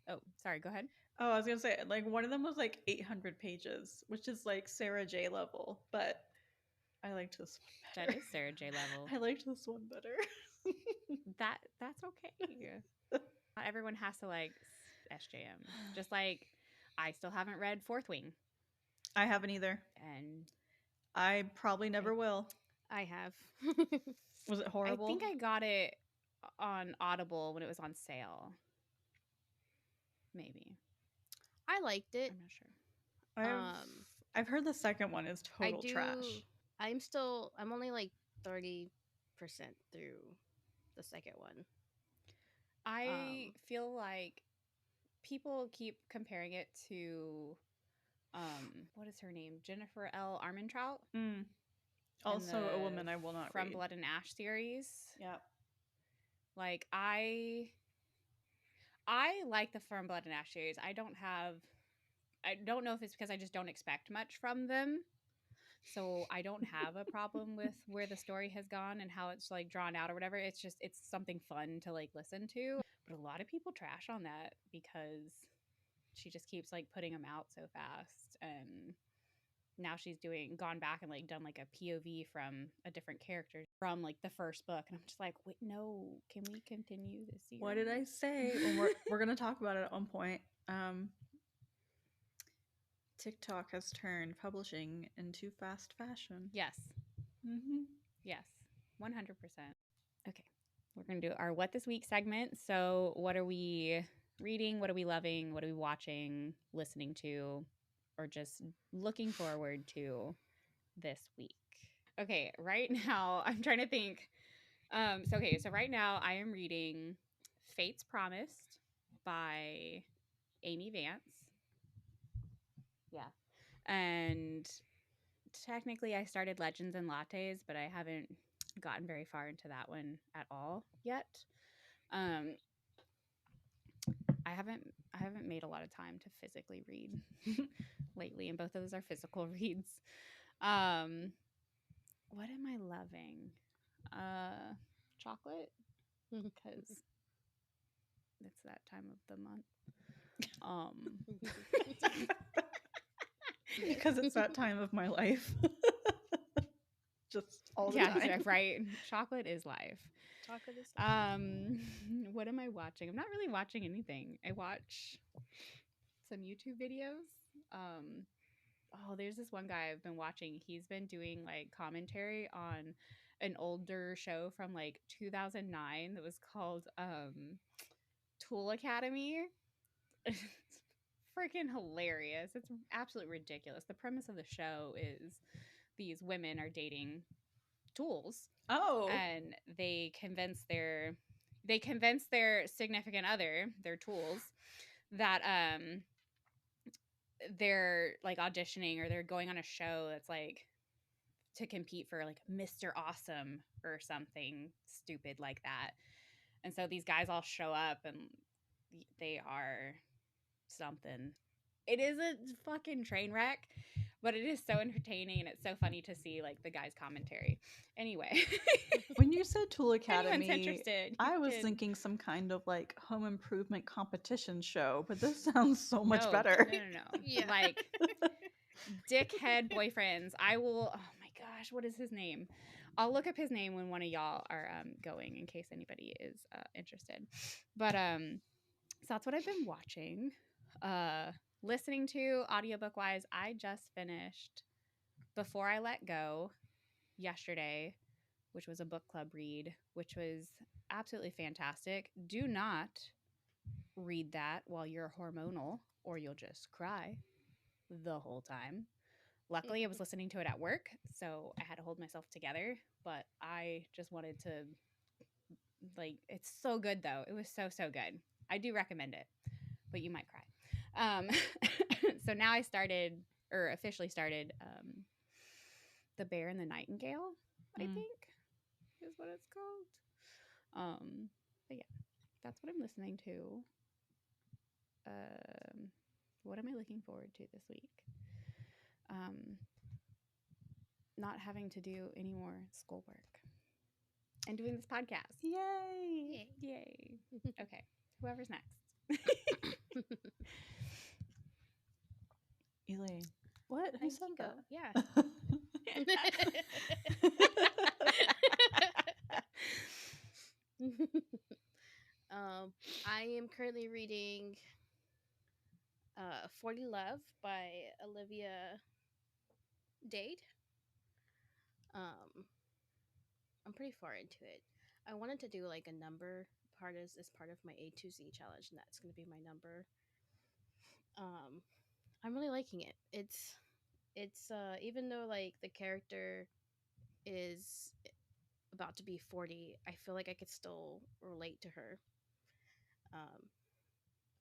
Oh, sorry, go ahead. Oh, I was gonna say, like, one of them was like 800 pages, which is like Sarah J level, but I liked this one better. That is Sarah J level. I liked this one better. That's okay. Not everyone has to like SJM. Just like I still haven't read Fourth Wing. I haven't either, and I probably never will. I have. Was it horrible? I think I got it on Audible when it was on sale. Maybe. I liked it. I'm not sure. I've heard the second one is total trash. I'm only like 30% through the second one. I feel like people keep comparing it to what is her name? Jennifer L. Armentrout. Also a woman I will not From read. Blood and Ash series. Yeah. Like I like the From Blood and Ash series. I don't know if it's because I just don't expect much from them. So I don't have a problem with where the story has gone and how it's like drawn out or whatever. It's something fun to like listen to. But a lot of people trash on that because she just keeps like putting them out so fast. And now she's gone back and like done like a POV from a different character from like the first book. And I'm just like, wait, no, can we continue this series? What did I say? Well, we're going to talk about it at one point. TikTok has turned publishing into fast fashion. Yes. Yes. 100%. Okay. We're going to do our What This Week segment. So what are we reading? What are we loving? What are we watching, listening to, or just looking forward to this week? Okay. Right now, I'm trying to think. So right now I am reading Fate's Promised by Amy Vance. Yeah. And technically I started Legends and Lattes, but I haven't gotten very far into that one at all yet. I haven't made a lot of time to physically read lately, and both of those are physical reads. What am I loving? Chocolate, because it's that time of the month. Because it's that time of my life. Just all the time. Right. Chocolate is life. Chocolate is what am I watching? I'm not really watching anything. I watch some YouTube videos. There's this one guy I've been watching. He's been doing like commentary on an older show from like 2009 that was called Tool Academy. It's freaking hilarious. It's absolutely ridiculous. The premise of the show is these women are dating tools. Oh. And they convince their significant other, their tools, that they're like auditioning or they're going on a show that's like to compete for like Mr. Awesome or something stupid like that. And so these guys all show up and they are something. It is a fucking train wreck, but it is so entertaining and it's so funny to see like the guys' commentary. Anyway, when you said Tool Academy, interested, I was thinking some kind of like home improvement competition show, but this sounds so much better. No. Yeah. Like dickhead boyfriends. I will. Oh my gosh, what is his name? I'll look up his name when one of y'all are going, in case anybody is interested. But so that's what I've been watching. Listening to audiobook wise, I just finished Before I Let Go yesterday, which was a book club read, which was absolutely fantastic. Do not read that while you're hormonal or you'll just cry the whole time. Luckily, I was listening to it at work, so I had to hold myself together, but I just wanted to, like, it's so good, though. It was so good. I do recommend it, but you might cry. So now I officially started The Bear and the Nightingale, I think is what it's called. But yeah, that's what I'm listening to. What am I looking forward to this week? Not having to do any more schoolwork and doing this podcast. Yay! Okay, whoever's next. Elaine, what? Who said that? Yeah. I am currently reading 40 Love by Olivia Dade. I'm pretty far into it. I wanted to do like a number part as part of my A to Z challenge, and that's going to be my number. I'm really liking it. It's even though like the character is about to be 40, I feel like I could still relate to her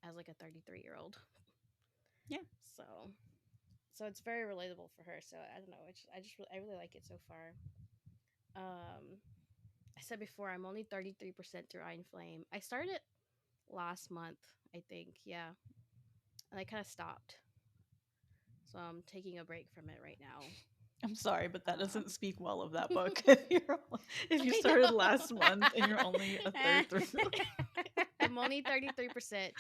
as like a 33-year-old. Yeah. So it's very relatable for her. So I don't know. I really like it so far. I said before, I'm only 33% through Iron Flame. I started it last month, I think. Yeah. And I kind of stopped. So I'm taking a break from it right now. I'm sorry, but that doesn't speak well of that book. If you started last month and you're only a third through. I'm only 33%.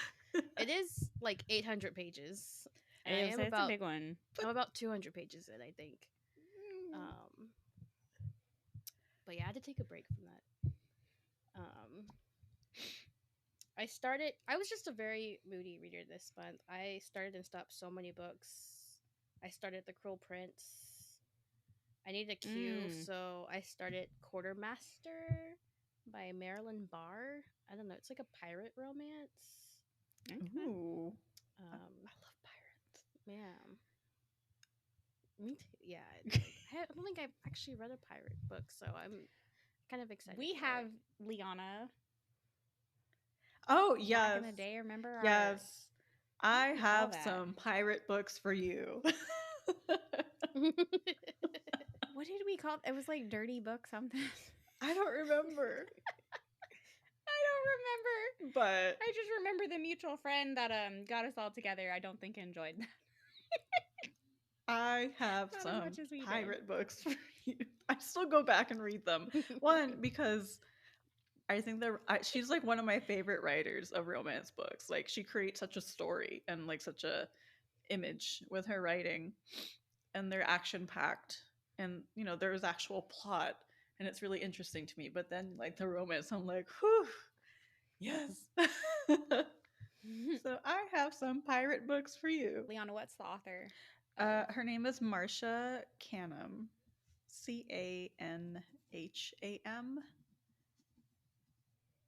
It is like 800 pages. It's a big one. I'm about 200 pages in, I think. But yeah, I had to take a break from that. I was just a very moody reader this month. I started and stopped so many books. I started The Cruel Prince. I needed a cue, so I started Quartermaster by Marilyn Barr. I don't know. It's like a pirate romance. Ooh. I love pirates. Yeah. Me too. Yeah. I don't think I've actually read a pirate book, so I'm kind of excited. We have Liana. Oh, back yes. in the day. Remember our Yes. I do you call have that? some pirate books for you. What did we call it? It was like dirty book something. I don't remember, I don't remember. but I just remember the mutual friend that got us all together. I don't think enjoyed that. I have Not as some much as we did. pirate books for you. I still go back and read them. One, because I think that she's like one of my favorite writers of romance books. Like she creates such a story and like such a image with her writing, and they're action packed, and you know there's actual plot, and it's really interesting to me. But then like the romance, I'm like, whew, yes. So I have some pirate books for you. Liana, what's the author? Her name is Marcia Canham, Canham.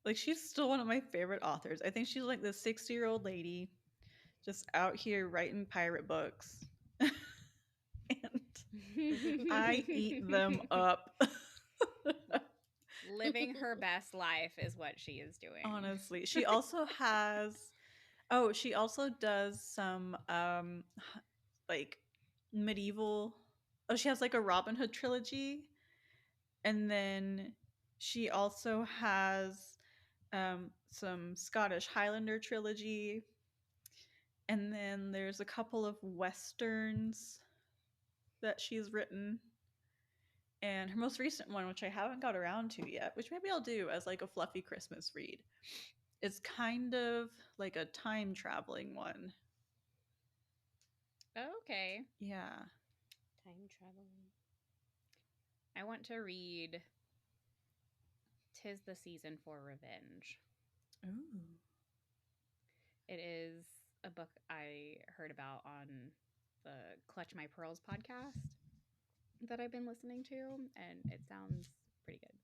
Like she's still one of my favorite authors. I think she's like this 60-year-old lady just out here writing pirate books. And I eat them up. Living her best life is what she is doing. Honestly. She also does some like medieval. Oh, she has like a Robin Hood trilogy. And then she also has some Scottish Highlander trilogy. And then there's a couple of westerns that she's written. And her most recent one, which I haven't got around to yet, which maybe I'll do as like a fluffy Christmas read, is kind of like a time traveling one. Okay. Yeah. Time traveling. I want to read 'Tis the Season for Revenge. Ooh. It is a book I heard about on the Clutch My Pearls podcast that I've been listening to, and it sounds pretty good.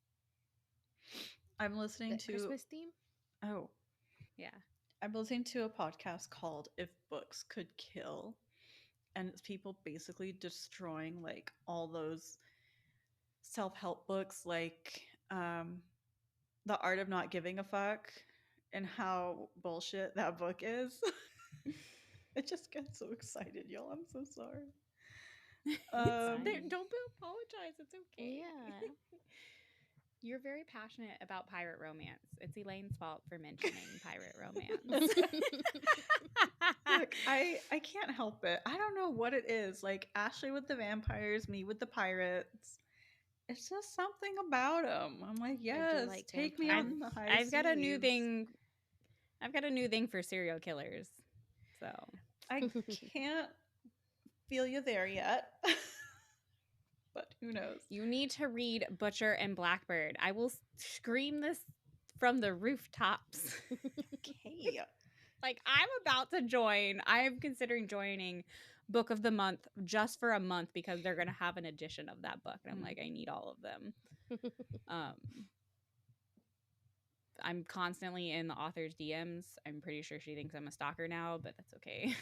I'm listening The to Christmas theme? Oh. Yeah. I'm listening to a podcast called If Books Could Kill, and it's people basically destroying like all those self-help books like The Art of Not Giving a Fuck and how bullshit that book is. I just get so excited, y'all. I'm so sorry. Don't apologize. It's okay. Yeah. You're very passionate about pirate romance. It's Elaine's fault for mentioning pirate romance. Look, I can't help it. I don't know what it is. Like Ashley with the vampires, me with the pirates. It's just something about them. I'm like, yes, like take me vampires. on the high I've got a new seas. thing. I've got a new thing for serial killers. So I can't feel you there yet. But who knows? you need to read Butcher and Blackbird. I will scream this from the rooftops. Okay. Like I'm about to join. I am considering joining Book of the Month just for a month because they're going to have an edition of that book. And I'm like, I need all of them. I'm constantly in the author's DMs. I'm pretty sure she thinks I'm a stalker now, but that's okay.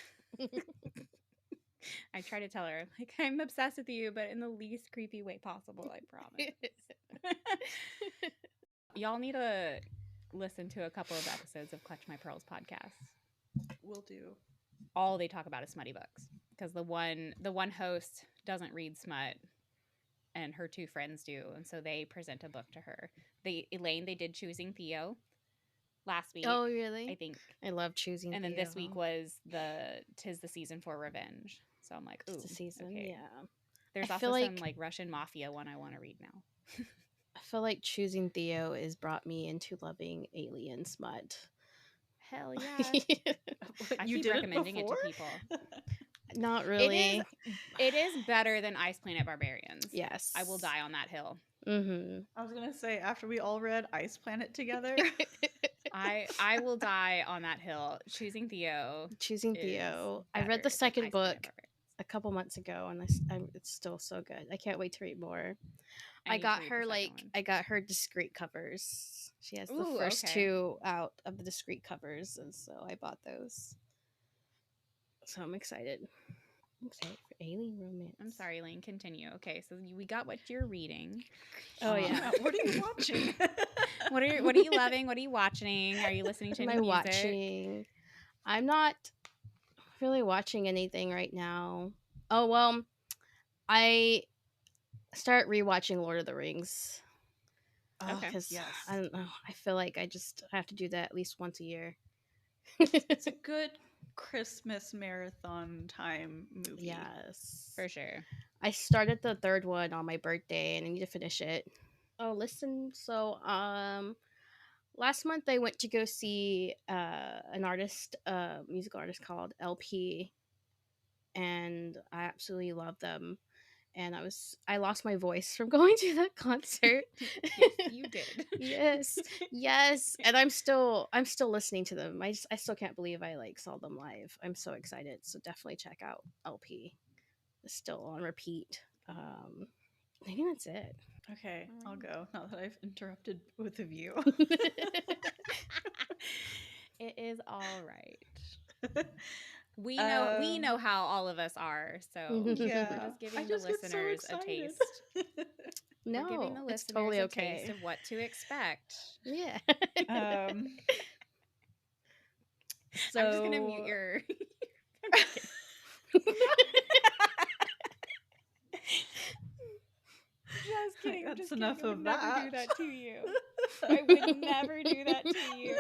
I try to tell her, like, I'm obsessed with you, but in the least creepy way possible, I promise. Y'all need to listen to a couple of episodes of Clutch My Pearls podcast. Will do. All they talk about is smutty books because the one host doesn't read smut and her two friends do, and so they present a book to her. Elaine did Choosing Theo last week. Oh, really? I think. I love Choosing And then Theo. this week was Tis the Season for Revenge. So I'm like, ooh, It's the season, okay. yeah. There's I also feel some like- like Russian mafia one I want to read now. I feel like Choosing Theo has brought me into loving alien smut. Hell yeah. I You keep did recommending it to before? people. Not really. It is better than Ice Planet Barbarians. Yes. I will die on that hill. Mm-hmm. I was gonna say after we all read Ice Planet together. I will die on that hill. Choosing Theo. Choosing is Theo. I better read the than second Ice Planet book Barbarians. a couple months ago, and it's still so good. I can't wait to read more. I need to got read her the second one. I got her discreet covers. She has the Ooh, first okay. two out of the discreet covers, and so I bought those. So I'm excited. I'm excited for alien romance. I'm sorry, Lane. Continue. Okay, so we got what you're reading. Oh yeah. What are you watching? What are you loving? What are you watching? Are you listening to Am any I music? watching? I'm not really watching anything right now. Oh well, I start rewatching Lord of the Rings Okay. because Yes. I don't know. I feel like I just have to do that at least once a year. It's a good Christmas marathon time movie. Yes, For sure. I started the third one on my birthday, and I need to finish it. Oh, listen. So, last month I went to go see an artist, musical artist called LP, and I absolutely love them. And I lost my voice from going to that concert. Yes, you did. yes, yes, and I'm still listening to them. I still can't believe I like saw them live. I'm so excited. So definitely check out LP. It's still on repeat. I think that's it. Okay, I'll go now that I've interrupted both of you. It is all right. We know how all of us are, so Yeah, we're just I giving the just get so listeners a excited. taste. No, We're giving the it's listeners totally a okay. taste of what to expect. Yeah. So I'm just gonna mute your. Just kidding. That's Just enough kidding. I would of never that. do that to you. I would never do that to you.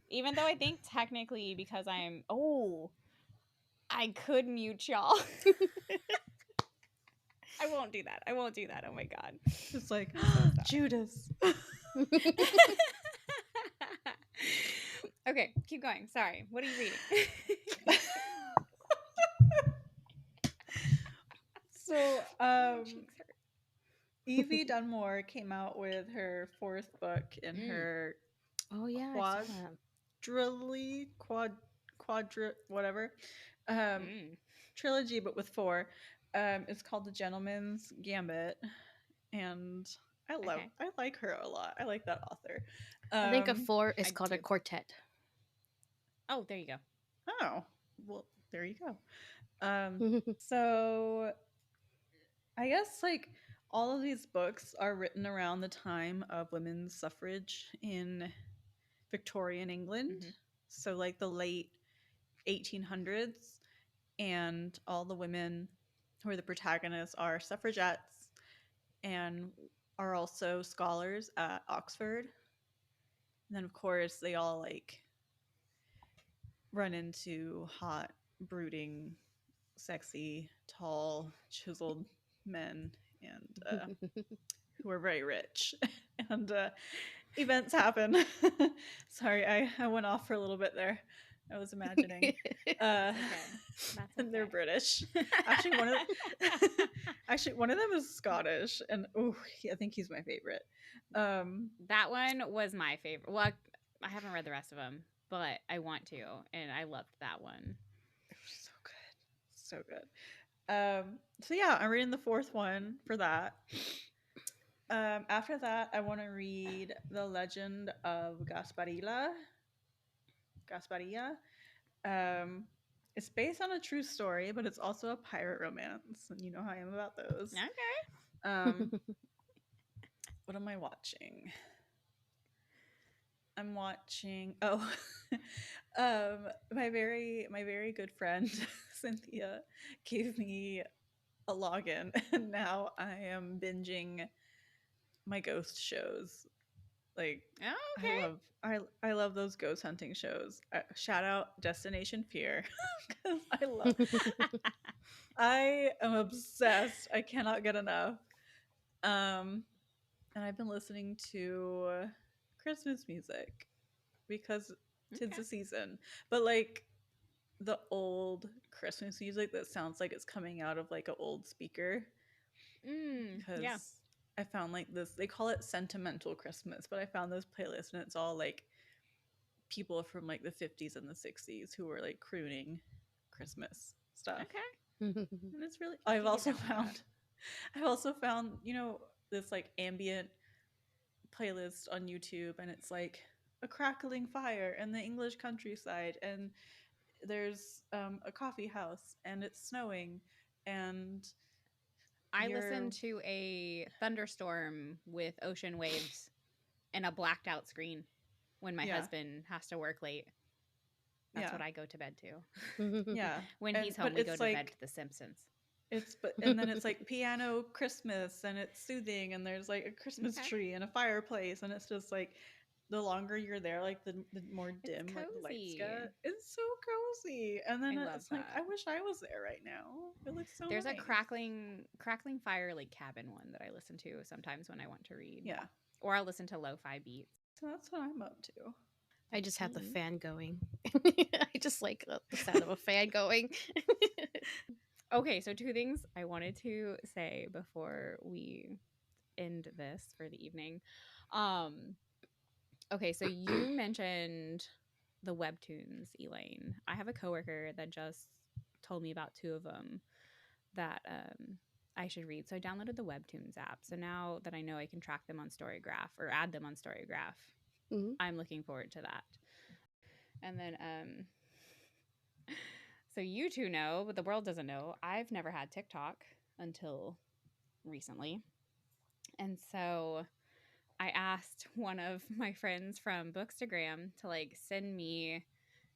Even though I think technically because I could mute y'all. I won't do that. Oh my god. It's like So Judas. Okay, keep going. Sorry. What are you reading? So, My cheeks hurt. Evie Dunmore came out with her fourth book in her Oh yeah, I saw that. whatever trilogy, but with four. It's called The Gentleman's Gambit, and I like her a lot. I like that author. I think a four is I called a do. quartet. Oh, there you go. Oh, well, there you go. So I guess like all of these books are written around the time of women's suffrage in Victorian England. Mhm. So like the late 1800s, and all the women who are the protagonists are suffragettes and are also scholars at Oxford. And then of course they all like run into hot, brooding, sexy, tall, chiseled men and who are very rich. And events happen. Sorry, I went off for a little bit there. I was imagining. That's okay. And they're British. Actually, one of them is Scottish, and I think he's my favorite. That one was my favorite. Well, I haven't read the rest of them, but I want to, and I loved that one. It was so good. So yeah, I'm reading the fourth one for that. After that, I want to read The Legend of Gasparilla. It's based on a true story, but it's also a pirate romance, and you know how I am about those. Okay. What am I watching? I'm watching. My very good friend Cynthia gave me a login, and now I am binging my ghost shows. Like, Oh, okay. I love those ghost hunting shows. Shout out Destination Fear because I am obsessed. I cannot get enough. And I've been listening to Christmas music because tis the season. But like the old Christmas music that sounds like it's coming out of like an old speaker. Because yeah. I found like this, they call it sentimental Christmas, but I found this playlist and it's all like people from like the 50s and the 60s who were like crooning Christmas stuff. Okay. And it's really, I've also found, you know, this like ambient playlist on YouTube, and it's like a crackling fire in the English countryside, and there's a coffee house and it's snowing and I listened to a thunderstorm with ocean waves and a blacked out screen when my husband has to work late. That's what I go to bed to. Yeah. When he's home, we go to bed to The Simpsons. And then it's like piano Christmas and it's soothing and there's like a Christmas tree and a fireplace and it's just like the longer you're there, like the more dim like the lights get. It's so cozy. And then it's like I wish I was there right now. It looks so There's nice. a crackling fire like cabin one that I listen to sometimes when I want to read. Yeah. Or I'll listen to lo-fi beats. So that's what I'm up to. I just have the fan going. I just like the sound of a fan going. Okay, so 2 things I wanted to say before we end this for the evening. Okay, so you mentioned the webtoons, Elaine. I have a coworker that just told me about 2 of them that I should read. So I downloaded the webtoons app. So now that I know I can track them on StoryGraph or add them on StoryGraph, I'm looking forward to that. And then so you 2 know, but the world doesn't know, I've never had TikTok until recently. And so I asked one of my friends from Bookstagram to like send me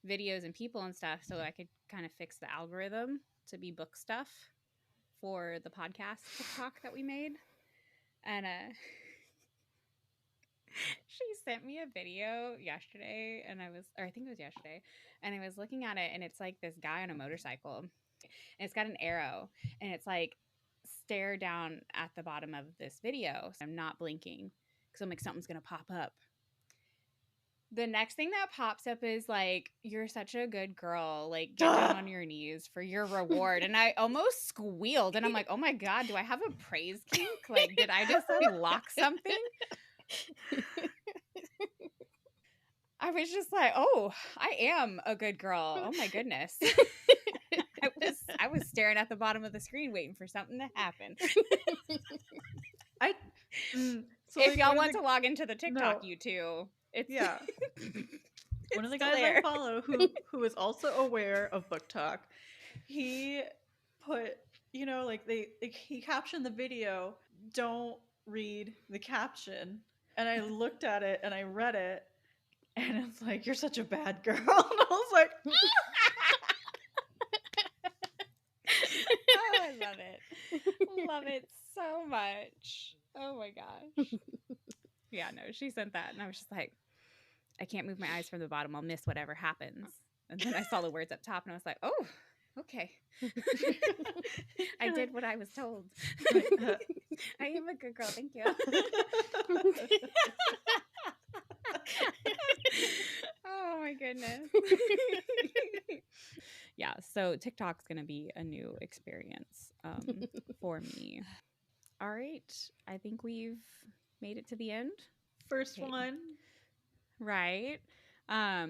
videos and people and stuff so I could kind of fix the algorithm to be book stuff for the podcast TikTok that we made. And she sent me a video yesterday and I think it was yesterday, and I was looking at it and it's like this guy on a motorcycle and it's got an arrow and it's like stare down at the bottom of this video. So I'm not blinking because I'm like, something's gonna pop up. The next thing that pops up is like, you're such a good girl, like get down on your knees for your reward. And I almost squealed and I'm like, oh my God, do I have a praise kink? Like, did I just unlock something? I was just like, oh, I am a good girl. Oh my goodness. I was staring at the bottom of the screen waiting for something to happen. So if y'all want to log into the TikTok, you 2, it's one of the guys I follow who is also aware of Book Talk, he put, like he captioned the video, don't read the caption. And I looked at it and I read it and it's like, you're such a bad girl. And I was like, oh, I love it. Love it so much. Oh my gosh. Yeah, no, she sent that and I was just like, I can't move my eyes from the bottom. I'll miss whatever happens. And then I saw the words up top and I was like, oh, okay. I did what I was told. I am a good girl. Thank you. Oh my goodness. Yeah, so TikTok's going to be a new experience for me. All right. I think we've made it to the end. First one. Right. All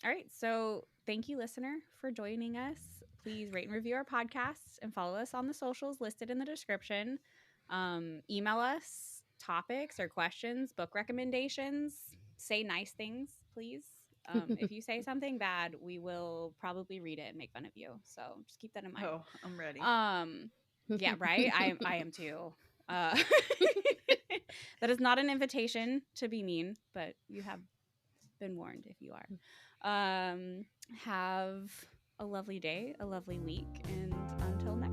right. So thank you, listener, for joining us. Please rate and review our podcasts and follow us on the socials listed in the description. Email us topics or questions, book recommendations. Say nice things, please. If you say something bad, we will probably read it and make fun of you. So just keep that in mind. Oh, I'm ready. Yeah, right. I am too. That is not an invitation to be mean, but you have been warned if you are. Have a lovely day, a lovely week, and until next